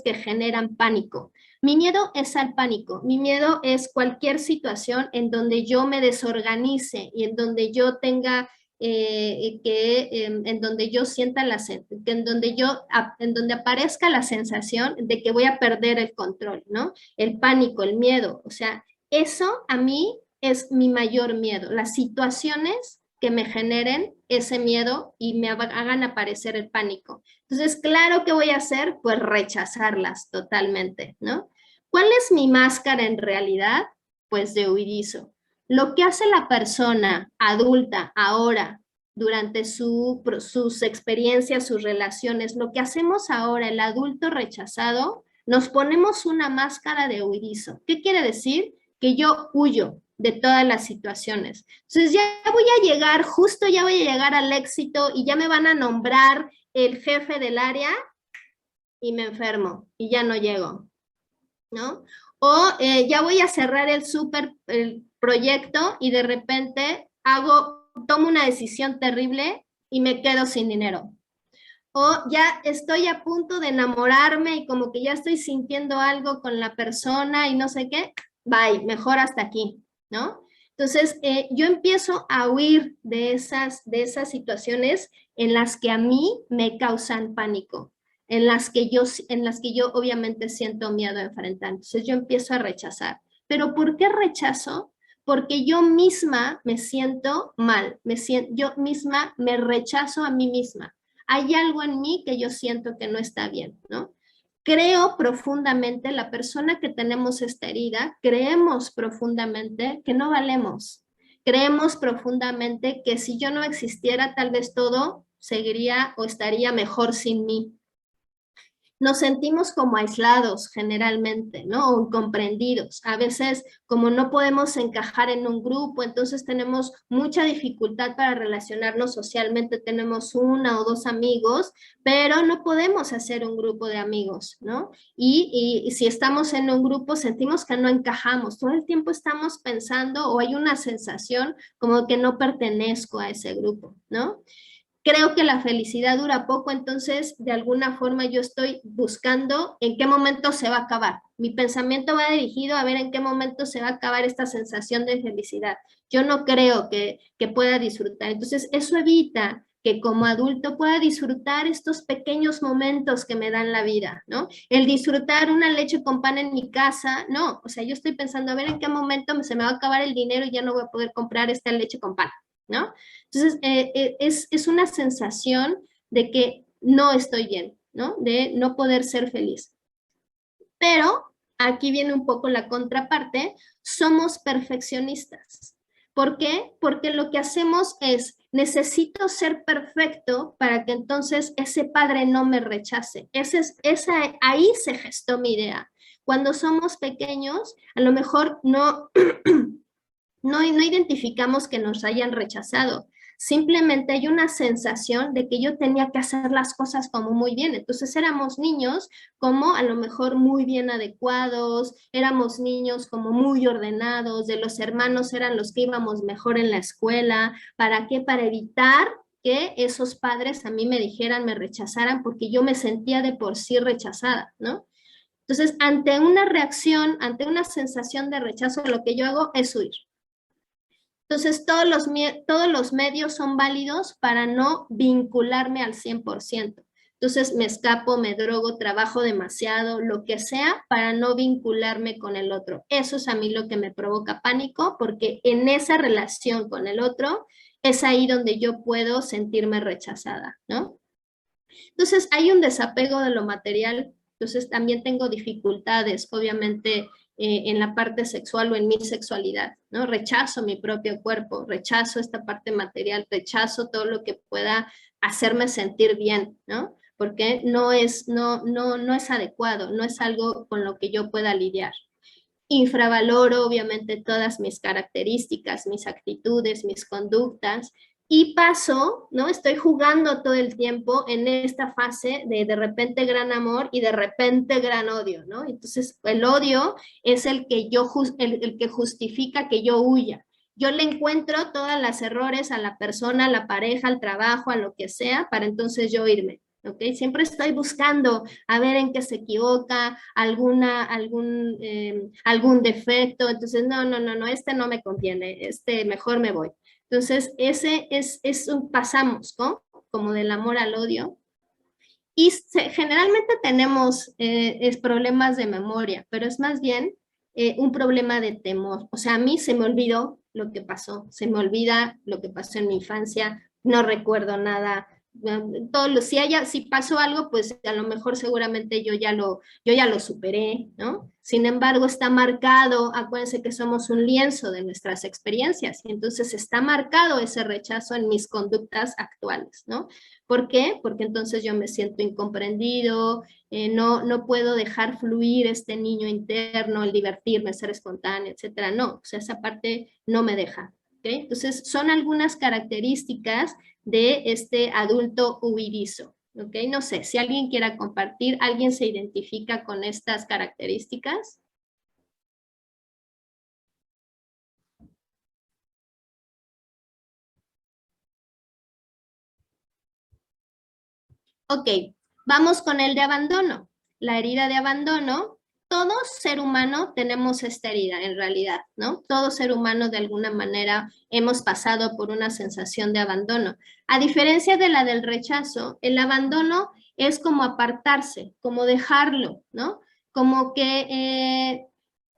que generan pánico. Mi miedo es al pánico. Mi miedo es cualquier situación en donde yo me desorganice y en donde yo tenga en donde yo sienta en donde aparezca la sensación de que voy a perder el control, ¿no? El pánico, el miedo, o sea, eso a mí es mi mayor miedo, las situaciones que me generen ese miedo y me hagan aparecer el pánico. Entonces, claro, ¿qué voy a hacer? Pues rechazarlas totalmente, ¿no? ¿Cuál es mi máscara en realidad? Pues de huidizo. Lo que hace la persona adulta ahora, durante sus experiencias, sus relaciones, lo que hacemos ahora, el adulto rechazado, nos ponemos una máscara de huidizo. ¿Qué quiere decir? Que yo huyo de todas las situaciones. Entonces ya voy a llegar, justo ya voy a llegar al éxito y ya me van a nombrar el jefe del área y me enfermo y ya no llego, ¿no? O ya voy a cerrar el proyecto y de repente tomo una decisión terrible y me quedo sin dinero. O ya estoy a punto de enamorarme y como que ya estoy sintiendo algo con la persona y no sé qué, bye, mejor hasta aquí, ¿no? Entonces, yo empiezo a huir de esas situaciones en las que a mí me causan pánico, en las que yo obviamente siento miedo a enfrentar. Entonces, yo empiezo a rechazar. ¿Pero por qué rechazo? Porque yo misma me siento mal, yo misma me rechazo a mí misma. Hay algo en mí que yo siento que no está bien, ¿no? Creo profundamente, la persona que tenemos esta herida, creemos profundamente que no valemos. Creemos profundamente que si yo no existiera, tal vez todo seguiría o estaría mejor sin mí. Nos sentimos como aislados generalmente, ¿no? O incomprendidos. A veces, como no podemos encajar en un grupo, entonces tenemos mucha dificultad para relacionarnos socialmente. Tenemos 1 o 2 amigos, pero no podemos hacer un grupo de amigos, ¿no? Y si estamos en un grupo, sentimos que no encajamos. Todo el tiempo estamos pensando o hay una sensación como que no pertenezco a ese grupo, ¿no? Creo que la felicidad dura poco, entonces de alguna forma yo estoy buscando en qué momento se va a acabar. Mi pensamiento va dirigido a ver en qué momento se va a acabar esta sensación de felicidad. Yo no creo que pueda disfrutar. Entonces eso evita que como adulto pueda disfrutar estos pequeños momentos que me dan la vida, ¿no? El disfrutar una leche con pan en mi casa, no. O sea, yo estoy pensando a ver en qué momento se me va a acabar el dinero y ya no voy a poder comprar esta leche con pan, ¿no? Entonces, es una sensación de que no estoy bien, ¿no? De no poder ser feliz. Pero aquí viene un poco la contraparte, somos perfeccionistas. ¿Por qué? Porque lo que hacemos es, necesito ser perfecto para que entonces ese padre no me rechace. Ahí se gestó mi idea. Cuando somos pequeños, a lo mejor no identificamos que nos hayan rechazado. Simplemente hay una sensación de que yo tenía que hacer las cosas como muy bien. Entonces éramos niños como a lo mejor muy bien adecuados, éramos niños como muy ordenados, de los hermanos eran los que íbamos mejor en la escuela. ¿Para qué? Para evitar que esos padres a mí me dijeran, me rechazaran, porque yo me sentía de por sí rechazada, ¿no? Entonces, ante una reacción, ante una sensación de rechazo, lo que yo hago es huir. Entonces, todos los medios son válidos para no vincularme al 100%. Entonces, me escapo, me drogo, trabajo demasiado, lo que sea, para no vincularme con el otro. Eso es a mí lo que me provoca pánico, porque en esa relación con el otro es ahí donde yo puedo sentirme rechazada, ¿no? Entonces, hay un desapego de lo material. Entonces, también tengo dificultades, obviamente, en la parte sexual o en mi sexualidad, ¿no? Rechazo mi propio cuerpo, rechazo esta parte material, rechazo todo lo que pueda hacerme sentir bien, ¿no? Porque no es adecuado, no es algo con lo que yo pueda lidiar. Infravaloro, obviamente, todas mis características, mis actitudes, mis conductas, y paso, ¿no? Estoy jugando todo el tiempo en esta fase de repente gran amor y de repente gran odio, ¿no? Entonces, el odio es el que el que justifica que yo huya. Yo le encuentro todos los errores a la persona, a la pareja, al trabajo, a lo que sea, para entonces yo irme. ¿Ok? Siempre estoy buscando a ver en qué se equivoca, algún defecto. Entonces, no, este no me conviene, mejor me voy. Entonces, ese es un pasamos, ¿no? Como del amor al odio. Y generalmente tenemos problemas de memoria, pero es más bien un problema de temor. O sea, a mí se me olvidó lo que pasó, se me olvida lo que pasó en mi infancia, no recuerdo nada Si pasó algo, pues a lo mejor seguramente yo ya lo superé, ¿no? Sin embargo, está marcado, acuérdense que somos un lienzo de nuestras experiencias, y entonces está marcado ese rechazo en mis conductas actuales, ¿no? ¿Por qué? Porque entonces yo me siento incomprendido, no puedo dejar fluir este niño interno, el divertirme, ser espontáneo, etcétera. No, o sea, esa parte no me deja. ¿Okay? Entonces, son algunas características de este adulto huidizo. ¿Ok? No sé, si alguien quiera compartir, ¿alguien se identifica con estas características? Ok, vamos con el de abandono. La herida de abandono, todo ser humano tenemos esta herida en realidad, ¿no? Todo ser humano de alguna manera hemos pasado por una sensación de abandono. A diferencia de la del rechazo, el abandono es como apartarse, como dejarlo, ¿no? Como que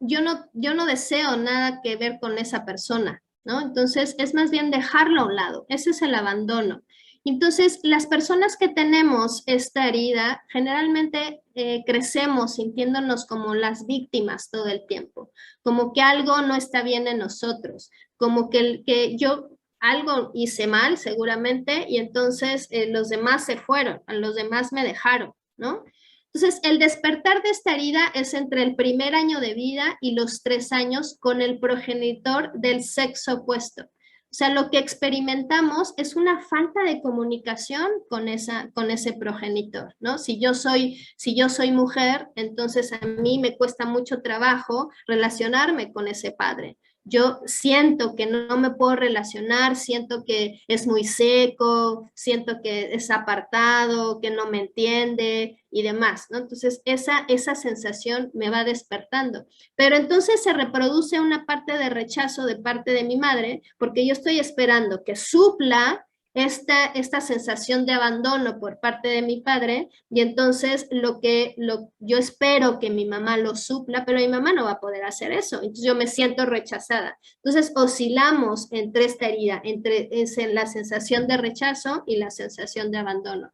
yo no deseo nada que ver con esa persona, ¿no? Entonces es más bien dejarlo a un lado, ese es el abandono. Entonces, las personas que tenemos esta herida, generalmente crecemos sintiéndonos como las víctimas todo el tiempo, como que algo no está bien en nosotros, como que yo algo hice mal seguramente y entonces los demás se fueron, los demás me dejaron, ¿no? Entonces, el despertar de esta herida es entre el primer año de vida y los 3 años con el progenitor del sexo opuesto. O sea, lo que experimentamos es una falta de comunicación con ese progenitor, ¿no? Si yo soy mujer, entonces a mí me cuesta mucho trabajo relacionarme con ese padre. Yo siento que no me puedo relacionar, siento que es muy seco, siento que es apartado, que no me entiende y demás, ¿no? Entonces, esa sensación me va despertando. Pero entonces se reproduce una parte de rechazo de parte de mi madre, porque yo estoy esperando que supla esta sensación de abandono por parte de mi padre, y entonces yo espero que mi mamá lo supla, pero mi mamá no va a poder hacer eso, entonces yo me siento rechazada. Entonces oscilamos entre esta herida, entre la sensación de rechazo y la sensación de abandono.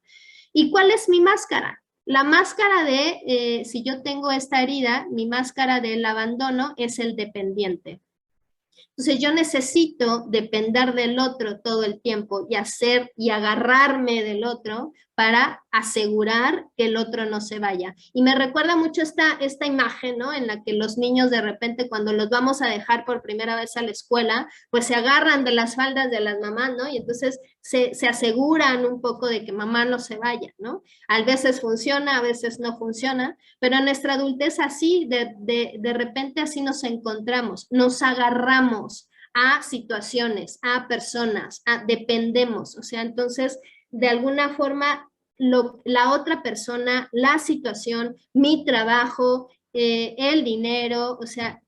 ¿Y cuál es mi máscara? La máscara si yo tengo esta herida, mi máscara del abandono es el dependiente. Entonces yo necesito depender del otro todo el tiempo y hacer y agarrarme del otro para asegurar que el otro no se vaya. Y me recuerda mucho esta imagen, ¿no? En la que los niños de repente cuando los vamos a dejar por primera vez a la escuela, pues se agarran de las faldas de las mamás, ¿no? Y entonces se aseguran un poco de que mamá no se vaya, ¿no? A veces funciona, a veces no funciona, pero en nuestra adultez así, de repente así nos encontramos, nos agarramos a situaciones, a personas, dependemos, o sea, entonces de alguna forma la otra persona, la situación, mi trabajo, el dinero, o sea,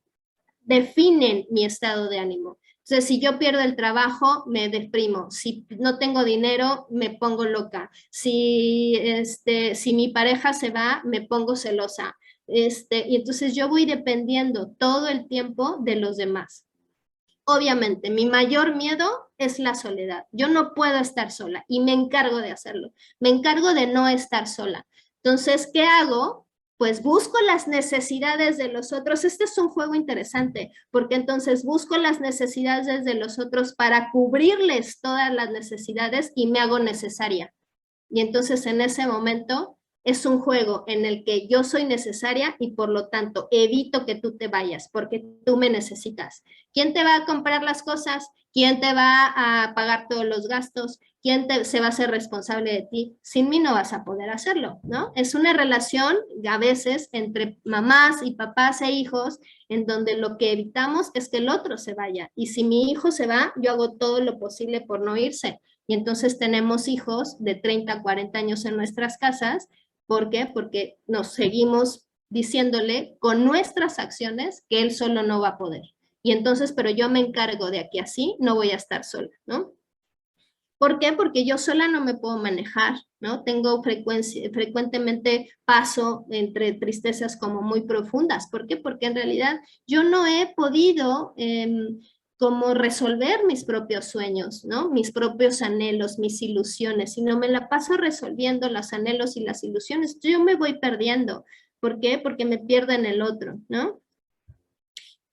definen mi estado de ánimo. Entonces, si yo pierdo el trabajo, me deprimo. Si no tengo dinero, me pongo loca. Si mi pareja se va, me pongo celosa. Y entonces yo voy dependiendo todo el tiempo de los demás. Obviamente, mi mayor miedo es la soledad. Yo no puedo estar sola y me encargo de hacerlo. Me encargo de no estar sola. Entonces, ¿qué hago? Pues busco las necesidades de los otros. Este es un juego interesante, porque entonces busco las necesidades de los otros para cubrirles todas las necesidades y me hago necesaria. Y entonces en ese momento es un juego en el que yo soy necesaria y por lo tanto evito que tú te vayas porque tú me necesitas. ¿Quién te va a comprar las cosas? ¿Quién te va a pagar todos los gastos? ¿Quién se va a ser responsable de ti? Sin mí no vas a poder hacerlo, ¿no? Es una relación a veces entre mamás y papás e hijos en donde lo que evitamos es que el otro se vaya. Y si mi hijo se va, yo hago todo lo posible por no irse. Y entonces tenemos hijos de 30, 40 años en nuestras casas. ¿Por qué? Porque nos seguimos diciéndole con nuestras acciones que él solo no va a poder. Y entonces, pero yo me encargo de aquí así, no voy a estar sola, ¿no? ¿Por qué? Porque yo sola no me puedo manejar, ¿no? Tengo frecuentemente paso entre tristezas como muy profundas. ¿Por qué? Porque en realidad yo no he podido como resolver mis propios sueños, ¿no? Mis propios anhelos, mis ilusiones. Si no me la paso resolviendo los anhelos y las ilusiones, yo me voy perdiendo. ¿Por qué? Porque me pierdo en el otro, ¿no?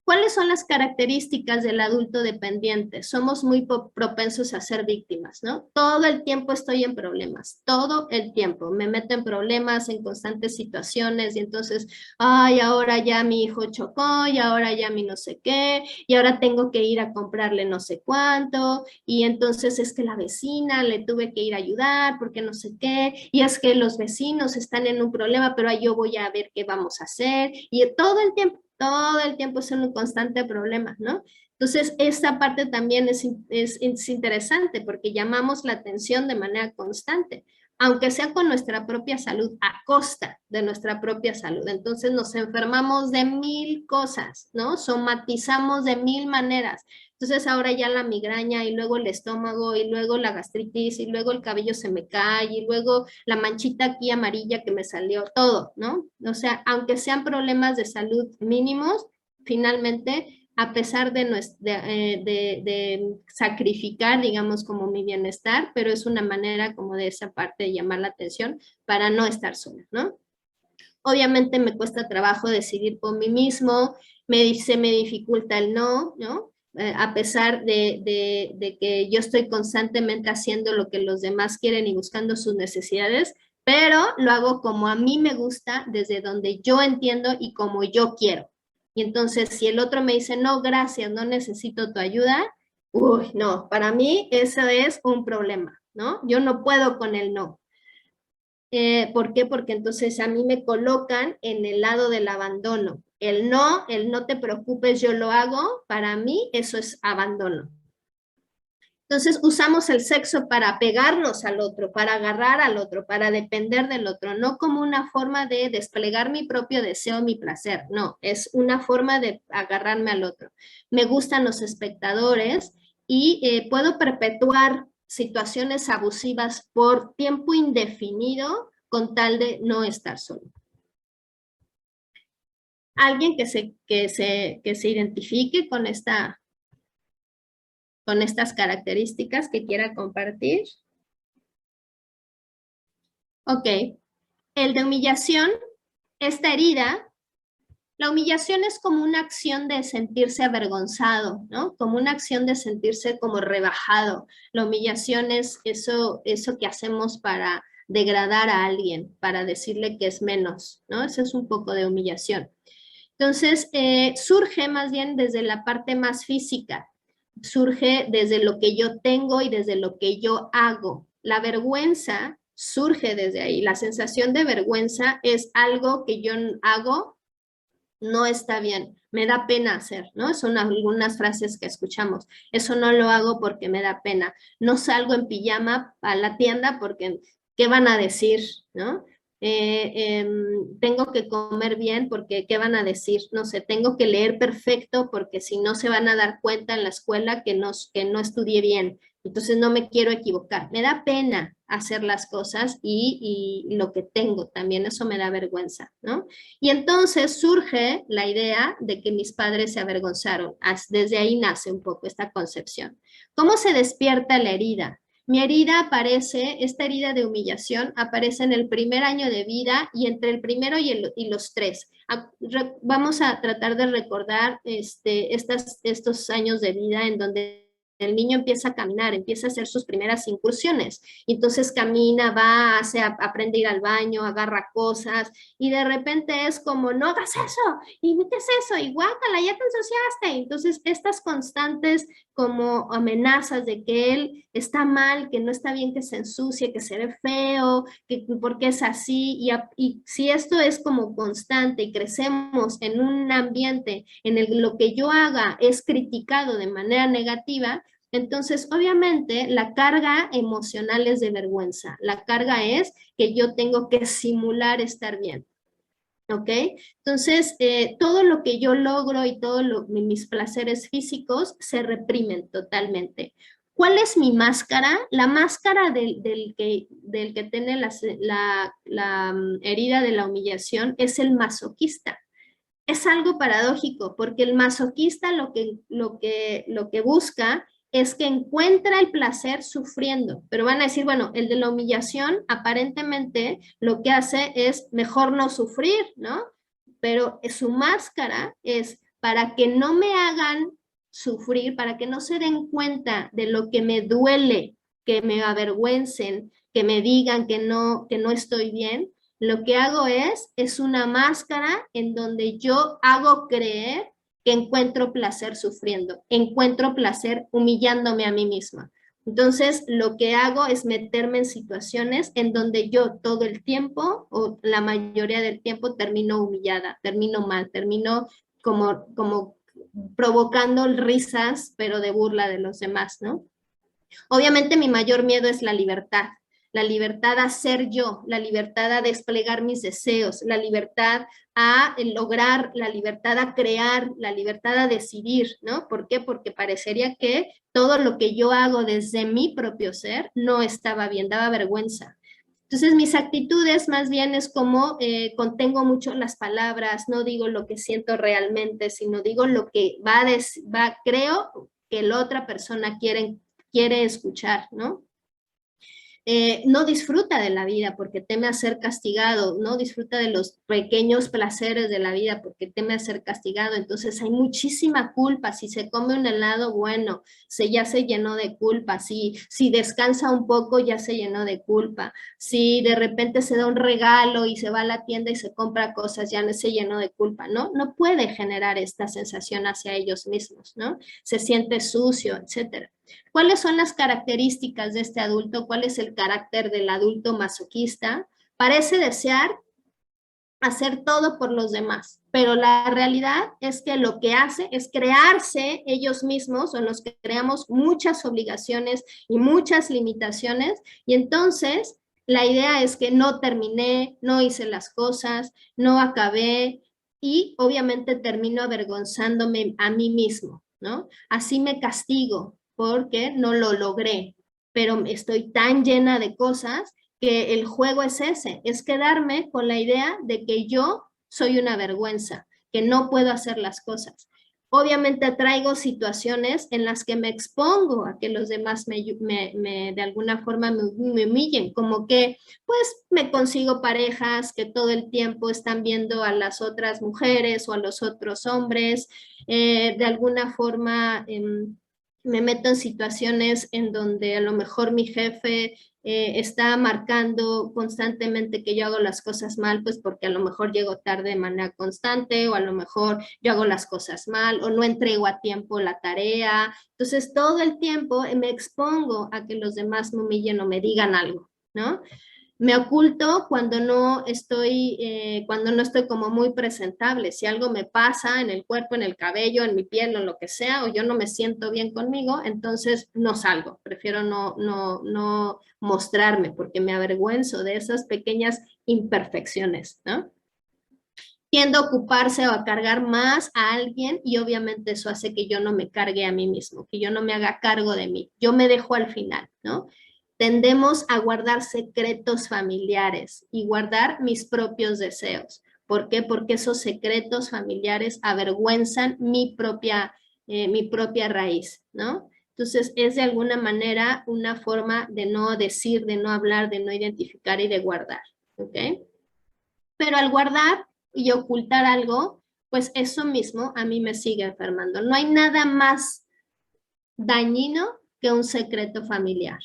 ¿Cuáles son las características del adulto dependiente? Somos muy propensos a ser víctimas, ¿no? Todo el tiempo estoy en problemas, todo el tiempo. Me meto en problemas, en constantes situaciones y entonces, ay, ahora ya mi hijo chocó y ahora ya mi no sé qué y ahora tengo que ir a comprarle no sé cuánto y entonces es que la vecina le tuve que ir a ayudar porque no sé qué y es que los vecinos están en un problema, pero ahí yo voy a ver qué vamos a hacer y todo el tiempo es un constante problema, ¿no? Entonces, esta parte también es interesante porque llamamos la atención de manera constante, aunque sea con nuestra propia salud, a costa de nuestra propia salud. Entonces, nos enfermamos de 1000 cosas, ¿no? Somatizamos de 1000 maneras. Entonces, ahora ya la migraña y luego el estómago y luego la gastritis y luego el cabello se me cae y luego la manchita aquí amarilla que me salió, todo, ¿no? O sea, aunque sean problemas de salud mínimos, finalmente, a pesar de sacrificar, digamos, como mi bienestar, pero es una manera como de esa parte de llamar la atención para no estar sola, ¿no? Obviamente me cuesta trabajo decidir por mí mismo, se me dificulta el no, ¿no? A pesar de que yo estoy constantemente haciendo lo que los demás quieren y buscando sus necesidades, pero lo hago como a mí me gusta, desde donde yo entiendo y como yo quiero. Y entonces, si el otro me dice, no, gracias, no necesito tu ayuda, uy, no, para mí eso es un problema, ¿no? Yo no puedo con el no. ¿Por qué? Porque entonces a mí me colocan en el lado del abandono. El no te preocupes, yo lo hago, para mí eso es abandono. Entonces usamos el sexo para pegarnos al otro, para agarrar al otro, para depender del otro, no como una forma de desplegar mi propio deseo, mi placer, no, es una forma de agarrarme al otro. Me gustan los espectadores y puedo perpetuar situaciones abusivas por tiempo indefinido con tal de no estar solo. Alguien que se identifique con estas características que quiera compartir. Ok, el de humillación, esta herida, la humillación es como una acción de sentirse avergonzado, ¿no? Como una acción de sentirse como rebajado. La humillación es eso que hacemos para degradar a alguien, para decirle que es menos, ¿no? Eso es un poco de humillación. Entonces, surge más bien desde la parte más física, surge desde lo que yo tengo y desde lo que yo hago. La vergüenza surge desde ahí. La sensación de vergüenza es algo que yo hago, no está bien, me da pena hacer, ¿no? Son algunas frases que escuchamos. Eso no lo hago porque me da pena. No salgo en pijama a la tienda porque, ¿qué van a decir, no? Tengo que comer bien porque ¿qué van a decir? No sé, tengo que leer perfecto porque si no se van a dar cuenta en la escuela que no estudié bien. Entonces no me quiero equivocar. Me da pena hacer las cosas y lo que tengo también, eso me da vergüenza, ¿no? Y entonces surge la idea de que mis padres se avergonzaron. Desde ahí nace un poco esta concepción. ¿Cómo se despierta la herida? Mi herida aparece, esta herida de humillación aparece en el primer año de vida y entre el primero y los 3. Vamos a tratar de recordar estos años de vida en donde el niño empieza a caminar, empieza a hacer sus primeras incursiones. Entonces camina, va, aprende a ir al baño, agarra cosas y de repente es como, no hagas eso, y ¿qué es eso? Y guácala, ya te ensuciaste. Entonces estas constantes como amenazas de que él está mal, que no está bien que se ensucie, que se ve feo, que porque es así. Y si esto es como constante y crecemos en un ambiente en el que lo que yo haga es criticado de manera negativa, entonces obviamente la carga emocional es de vergüenza. La carga es que yo tengo que simular estar bien. ¿Ok? Entonces, todo lo que yo logro y todos mis placeres físicos se reprimen totalmente. ¿Cuál es mi máscara? La máscara del que tiene la herida de la humillación es el masoquista. es algo paradójico, porque el masoquista lo que busca es que encuentra el placer sufriendo, pero van a decir, bueno, el de la humillación aparentemente lo que hace es mejor no sufrir, ¿no? Pero su máscara es para que no me hagan sufrir, para que no se den cuenta de lo que me duele, que me avergüencen, que me digan que no estoy bien. Lo que hago es una máscara en donde yo hago creer que encuentro placer sufriendo, encuentro placer humillándome a mí misma. Entonces, lo que hago es meterme en situaciones en donde yo todo el tiempo, o la mayoría del tiempo, termino humillada, termino mal, termino como provocando risas, pero de burla de los demás, ¿no? Obviamente mi mayor miedo es la libertad a ser yo, la libertad a desplegar mis deseos, la libertad a lograr, la libertad a crear, la libertad a decidir, ¿no? ¿Por qué? Porque parecería que todo lo que yo hago desde mi propio ser no estaba bien, daba vergüenza. Entonces, mis actitudes más bien es como contengo mucho las palabras, no digo lo que siento realmente, sino digo lo que creo que la otra persona quiere escuchar, ¿no? No disfruta de la vida porque teme a ser castigado, no disfruta de los pequeños placeres de la vida porque teme a ser castigado. Entonces hay muchísima culpa. Si se come un helado, bueno, ya se llenó de culpa. Si descansa un poco, ya se llenó de culpa. Si de repente se da un regalo y se va a la tienda y se compra cosas, ya no se llenó de culpa, ¿no? No puede generar esta sensación hacia ellos mismos, ¿no? Se siente sucio, etcétera. ¿Cuáles son las características de este adulto? ¿Cuál es el carácter del adulto masoquista? Parece desear hacer todo por los demás, pero la realidad es que lo que hace es crearse ellos mismos, o nos creamos muchas obligaciones y muchas limitaciones, y entonces la idea es que no terminé, no hice las cosas, no acabé, y obviamente termino avergonzándome a mí mismo, ¿no? Así me castigo porque no lo logré, pero estoy tan llena de cosas que el juego es ese, es quedarme con la idea de que yo soy una vergüenza, que no puedo hacer las cosas. Obviamente traigo situaciones en las que me expongo a que los demás de alguna forma me humillen, como que pues me consigo parejas que todo el tiempo están viendo a las otras mujeres o a los otros hombres, de alguna forma me meto en situaciones en donde a lo mejor mi jefe está marcando constantemente que yo hago las cosas mal, pues porque a lo mejor llego tarde de manera constante, o a lo mejor yo hago las cosas mal, o no entrego a tiempo la tarea. Entonces todo el tiempo me expongo a que los demás me humillen o me digan algo, ¿no? Me oculto cuando no estoy como muy presentable. Si algo me pasa en el cuerpo, en el cabello, en mi piel o lo que sea, o yo no me siento bien conmigo, entonces no salgo. Prefiero no mostrarme porque me avergüenzo de esas pequeñas imperfecciones, ¿no? Tiendo a ocuparse o a cargar más a alguien, y obviamente eso hace que yo no me cargue a mí mismo, que yo no me haga cargo de mí. Yo me dejo al final, ¿no? Tendemos a guardar secretos familiares y guardar mis propios deseos. ¿Por qué? Porque esos secretos familiares avergüenzan mi propia raíz, ¿no? Entonces, es de alguna manera una forma de no decir, de no hablar, de no identificar y de guardar, ¿ok? Pero al guardar y ocultar algo, pues eso mismo a mí me sigue enfermando. No hay nada más dañino que un secreto familiar.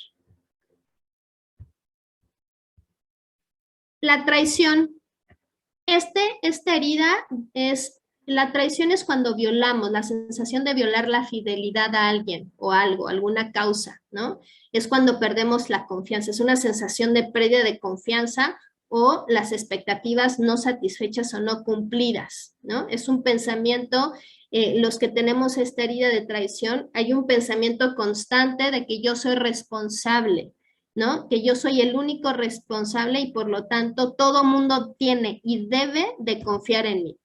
La traición. Esta herida la traición es cuando violamos, la sensación de violar la fidelidad a alguien o algo, alguna causa, ¿no? Es cuando perdemos la confianza, es una sensación de pérdida de confianza o las expectativas no satisfechas o no cumplidas, ¿no? Es un pensamiento, los que tenemos esta herida de traición, hay un pensamiento constante de que yo soy responsable, ¿no? Que yo soy el único responsable y por lo tanto todo mundo tiene y debe de confiar en mí.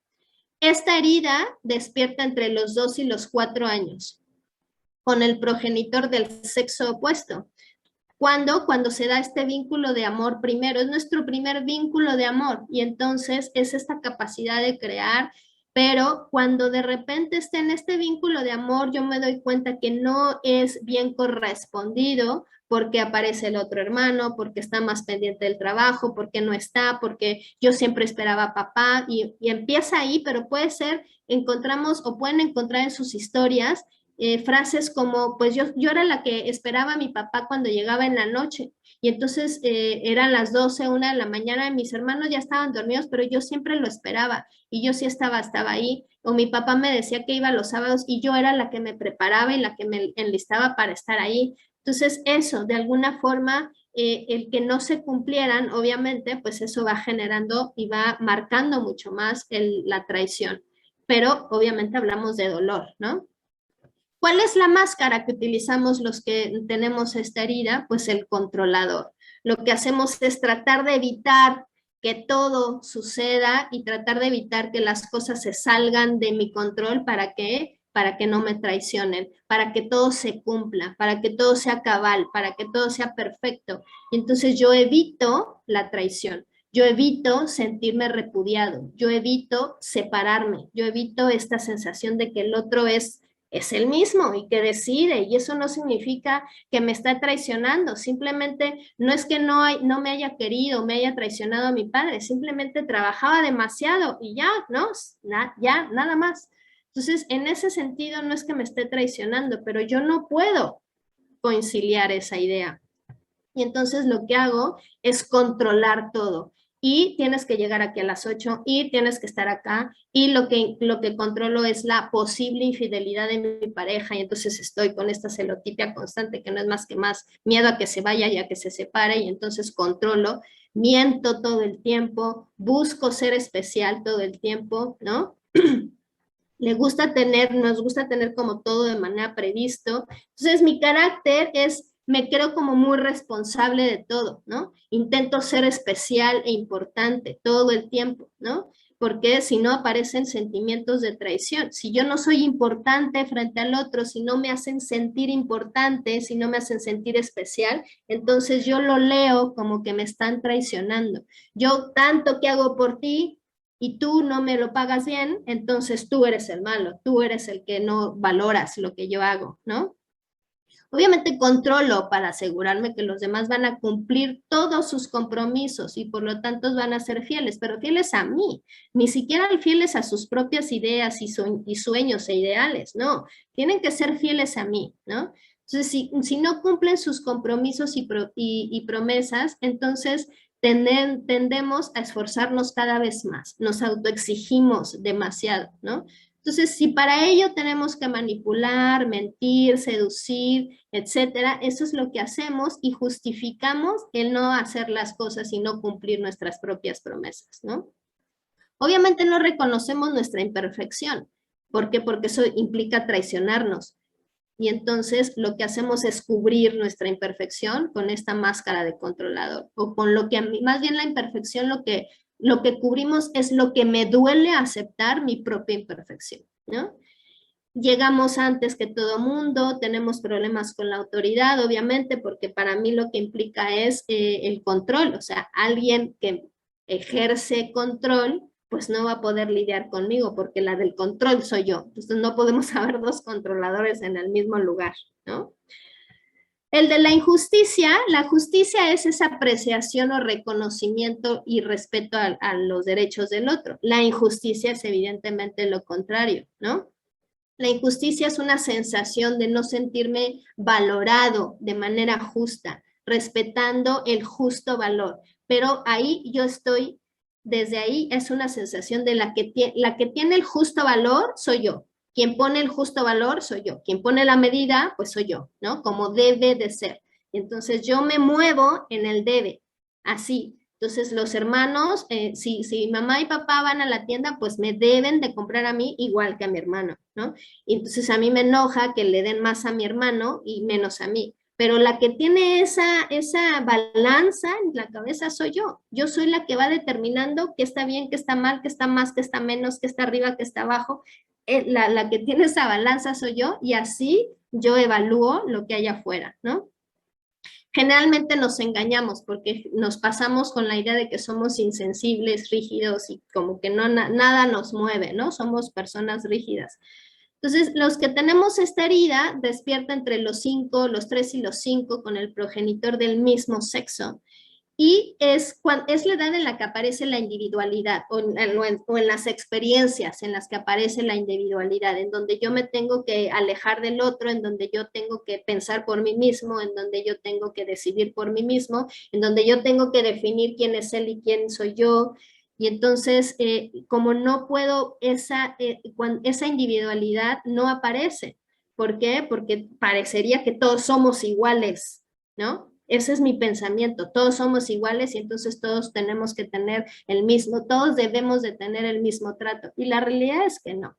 Esta herida despierta entre los 2 y los 4 años con el progenitor del sexo opuesto. Cuando se da este vínculo de amor primero, es nuestro primer vínculo de amor, y entonces es esta capacidad de crear pero cuando de repente esté en este vínculo de amor, yo me doy cuenta que no es bien correspondido, porque aparece el otro hermano, porque está más pendiente del trabajo, porque no está, porque yo siempre esperaba a papá, y empieza ahí, pero puede ser, encontramos o pueden encontrar en sus historias frases como, pues yo era la que esperaba a mi papá cuando llegaba en la noche, y entonces eran las 12, 1 de la mañana, y mis hermanos ya estaban dormidos, pero yo siempre lo esperaba, y yo sí estaba ahí, o mi papá me decía que iba los sábados, y yo era la que me preparaba y la que me enlistaba para estar ahí. Entonces eso, de alguna forma, el que no se cumplieran, obviamente, pues eso va generando y va marcando mucho más la traición. Pero obviamente hablamos de dolor, ¿no? ¿Cuál es la máscara que utilizamos los que tenemos esta herida? Pues el controlador. Lo que hacemos es tratar de evitar que todo suceda y tratar de evitar que las cosas se salgan de mi control. ¿Para qué? Para que no me traicionen, para que todo se cumpla, para que todo sea cabal, para que todo sea perfecto. Y entonces yo evito la traición. Yo evito sentirme repudiado, yo evito separarme, yo evito esta sensación de que el otro es el mismo y que decide, y eso no significa que me está traicionando, simplemente no es que no me haya querido, me haya traicionado a mi padre, simplemente trabajaba demasiado y ya, ¿no? Ya, nada más. Entonces, en ese sentido no es que me esté traicionando, pero yo no puedo conciliar esa idea. Y entonces lo que hago es controlar todo. Y tienes que llegar aquí a las 8 y tienes que estar acá, y lo que controlo es la posible infidelidad de mi pareja, y entonces estoy con esta celotipia constante que no es más que más miedo a que se vaya y a que se separe, y entonces controlo, miento todo el tiempo, busco ser especial todo el tiempo, ¿no? Nos gusta tener como todo de manera previsto. Entonces mi carácter me creo como muy responsable de todo, ¿no? Intento ser especial e importante todo el tiempo, ¿no? Porque si no aparecen sentimientos de traición. Si yo no soy importante frente al otro, si no me hacen sentir importante, si no me hacen sentir especial, entonces yo lo leo como que me están traicionando. Yo tanto que hago por ti, y tú no me lo pagas bien, entonces tú eres el malo, tú eres el que no valoras lo que yo hago, ¿no? Obviamente controlo para asegurarme que los demás van a cumplir todos sus compromisos y por lo tanto van a ser fieles, pero fieles a mí, ni siquiera fieles a sus propias ideas y sueños e ideales, no, tienen que ser fieles a mí, ¿no? Entonces, si no cumplen sus compromisos y promesas, entonces tendemos a esforzarnos cada vez más, nos autoexigimos demasiado, ¿no? Entonces, si para ello tenemos que manipular, mentir, seducir, etcétera, eso es lo que hacemos y justificamos el no hacer las cosas y no cumplir nuestras propias promesas, ¿no? Obviamente no reconocemos nuestra imperfección. ¿Por qué? Porque eso implica traicionarnos. Y entonces lo que hacemos es cubrir nuestra imperfección con esta máscara de controlador, o con lo que a mí, más bien la imperfección, lo que cubrimos es lo que me duele aceptar mi propia imperfección, ¿no? Llegamos antes que todo mundo, tenemos problemas con la autoridad, obviamente, porque para mí lo que implica es el control, o sea, alguien que ejerce control, pues no va a poder lidiar conmigo, porque la del control soy yo. Entonces no podemos haber dos controladores en el mismo lugar, ¿no? El de la injusticia, la justicia es esa apreciación o reconocimiento y respeto a los derechos del otro. La injusticia es evidentemente lo contrario, ¿no? La injusticia es una sensación de no sentirme valorado de manera justa, respetando el justo valor. Pero ahí yo estoy, desde ahí es una sensación de la que tiene el justo valor soy yo. Quien pone el justo valor soy yo. Quien pone la medida, pues soy yo, ¿no? Como debe de ser. Entonces yo me muevo en el debe, así. Entonces los hermanos, si mamá y papá van a la tienda, pues me deben de comprar a mí igual que a mi hermano, ¿no? Y entonces a mí me enoja que le den más a mi hermano y menos a mí. Pero la que tiene esa balanza en la cabeza soy yo. Yo soy la que va determinando qué está bien, qué está mal, qué está más, qué está menos, qué está arriba, qué está abajo. La que tiene esa balanza soy yo, y así yo evalúo lo que hay afuera, ¿no? Generalmente nos engañamos porque nos pasamos con la idea de que somos insensibles, rígidos y como que no, nada nos mueve, ¿no? Somos personas rígidas. Entonces, los que tenemos esta herida despierta entre los 5, los 3 y los 5 con el progenitor del mismo sexo. Y es la edad en la que aparece la individualidad o en las experiencias en las que aparece la individualidad, en donde yo me tengo que alejar del otro, en donde yo tengo que pensar por mí mismo, en donde yo tengo que decidir por mí mismo, en donde yo tengo que definir quién es él y quién soy yo. Y entonces, como no puedo, esa individualidad no aparece. ¿Por qué? Porque parecería que todos somos iguales, ¿no? Ese es mi pensamiento, todos somos iguales y entonces todos tenemos que tener el mismo, todos debemos de tener el mismo trato. Y la realidad es que no.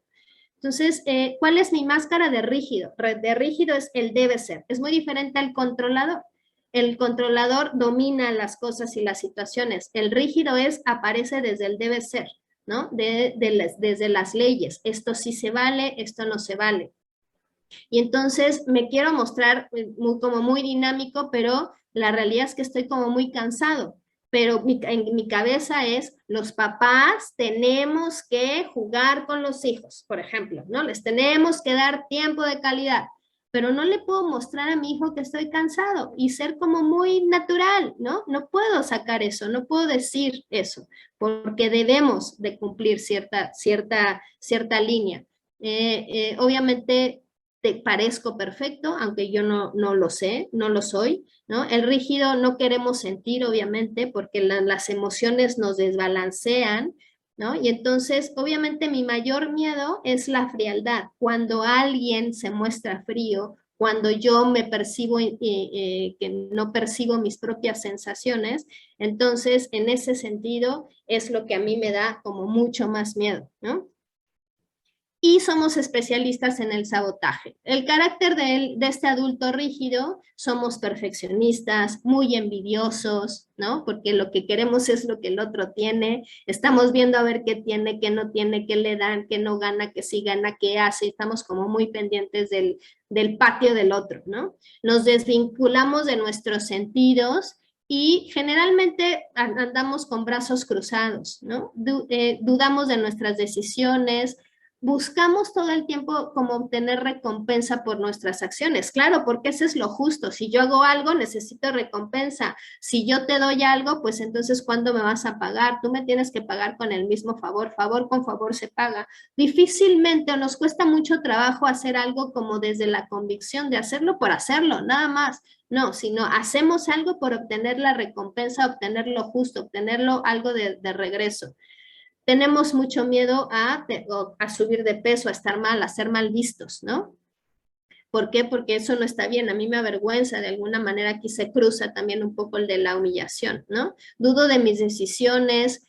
Entonces, ¿cuál es mi máscara de rígido? De rígido es el debe ser. Es muy diferente al controlador. El controlador domina las cosas y las situaciones. El rígido aparece desde el debe ser, ¿no? Desde las leyes. Esto sí se vale, esto no se vale. Y entonces me quiero mostrar como muy dinámico, pero la realidad es que estoy como muy cansado. Pero en mi cabeza es, los papás tenemos que jugar con los hijos, por ejemplo, ¿no? Les tenemos que dar tiempo de calidad, pero no le puedo mostrar a mi hijo que estoy cansado y ser como muy natural, ¿no? No puedo sacar eso, no puedo decir eso, porque debemos de cumplir cierta línea. Obviamente te parezco perfecto, aunque yo no lo sé, no lo soy, ¿no? El rígido no queremos sentir, obviamente, porque las emociones nos desbalancean, ¿no? Y entonces, obviamente, mi mayor miedo es la frialdad. Cuando alguien se muestra frío, cuando yo me percibo, que no percibo mis propias sensaciones, entonces, en ese sentido, es lo que a mí me da como mucho más miedo, ¿no? Y somos especialistas en el sabotaje. El carácter de este adulto rígido, somos perfeccionistas, muy envidiosos, ¿no? Porque lo que queremos es lo que el otro tiene, estamos viendo a ver qué tiene, qué no tiene, qué le dan, qué no gana, qué sí gana, qué hace, estamos como muy pendientes del patio del otro, ¿no? Nos desvinculamos de nuestros sentidos y generalmente andamos con brazos cruzados, ¿no? Dudamos de nuestras decisiones, buscamos todo el tiempo como obtener recompensa por nuestras acciones. Claro, porque eso es lo justo. Si yo hago algo, necesito recompensa. Si yo te doy algo, pues entonces, ¿cuándo me vas a pagar? Tú me tienes que pagar con el mismo favor. Favor con favor se paga. Difícilmente o nos cuesta mucho trabajo hacer algo como desde la convicción de hacerlo por hacerlo, nada más. No, sino hacemos algo por obtener la recompensa, obtener lo justo, obtenerlo algo de regreso. Tenemos mucho miedo a subir de peso, a estar mal, a ser mal vistos, ¿no? ¿Por qué? Porque eso no está bien. A mí me avergüenza, de alguna manera aquí se cruza también un poco el de la humillación, ¿no? Dudo de mis decisiones,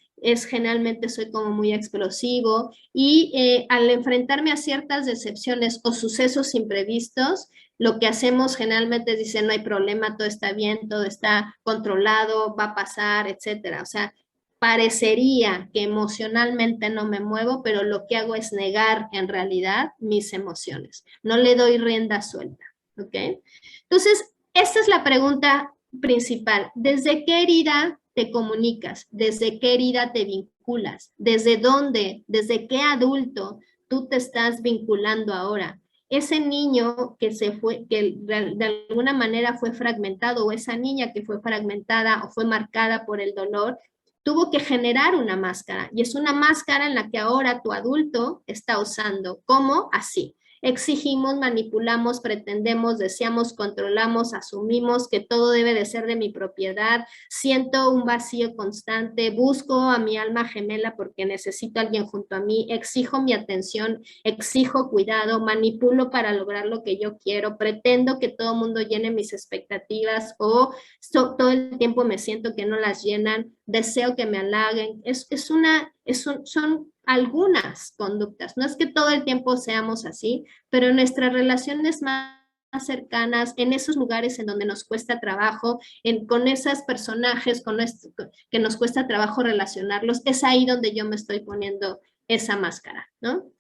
generalmente soy como muy explosivo y al enfrentarme a ciertas decepciones o sucesos imprevistos, lo que hacemos generalmente es decir, no hay problema, todo está bien, todo está controlado, va a pasar, etcétera. O sea, parecería que emocionalmente no me muevo, pero lo que hago es negar en realidad mis emociones. No le doy rienda suelta, ¿ok? Entonces, esta es la pregunta principal. ¿Desde qué herida te comunicas? ¿Desde qué herida te vinculas? ¿Desde dónde? ¿Desde qué adulto tú te estás vinculando ahora? Ese niño que de alguna manera fue fragmentado, o esa niña que fue fragmentada o fue marcada por el dolor, tuvo que generar una máscara, y es una máscara en la que ahora tu adulto está usando. ¿Cómo? Así. Exigimos, manipulamos, pretendemos, deseamos, controlamos, asumimos que todo debe de ser de mi propiedad, siento un vacío constante, busco a mi alma gemela porque necesito a alguien junto a mí, exijo mi atención, exijo cuidado, manipulo para lograr lo que yo quiero, pretendo que todo el mundo llene mis expectativas o todo el tiempo me siento que no las llenan, deseo que me halaguen. Son algunas conductas. No es que todo el tiempo seamos así, pero en nuestras relaciones más cercanas, en esos lugares en donde nos cuesta trabajo, con esos personajes que nos cuesta trabajo relacionarlos, es ahí donde yo me estoy poniendo esa máscara, ¿no?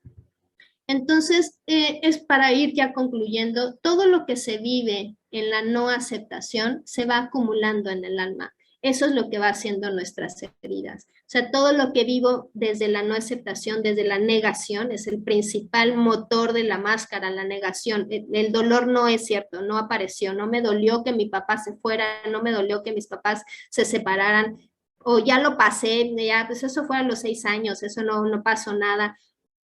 Entonces, es para ir ya concluyendo, todo lo que se vive en la no aceptación se va acumulando en el alma. Eso es lo que va haciendo nuestras heridas. O sea, todo lo que vivo desde la no aceptación, desde la negación, es el principal motor de la máscara, la negación. El dolor no es cierto, no apareció, no me dolió que mi papá se fuera, no me dolió que mis papás se separaran, o ya lo pasé, ya, pues eso fue a los 6 años, eso no pasó nada.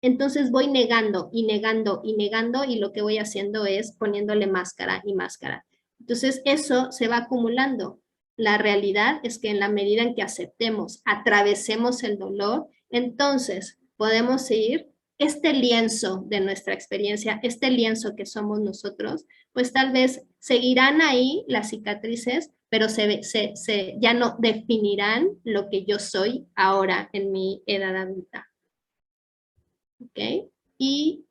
Entonces voy negando y negando y negando y lo que voy haciendo es poniéndole máscara y máscara. Entonces eso se va acumulando. La realidad es que en la medida en que aceptemos, atravesemos el dolor, entonces podemos ir este lienzo de nuestra experiencia, este lienzo que somos nosotros, pues tal vez seguirán ahí las cicatrices, pero ya no definirán lo que yo soy ahora en mi edad adulta. ¿Ok? Y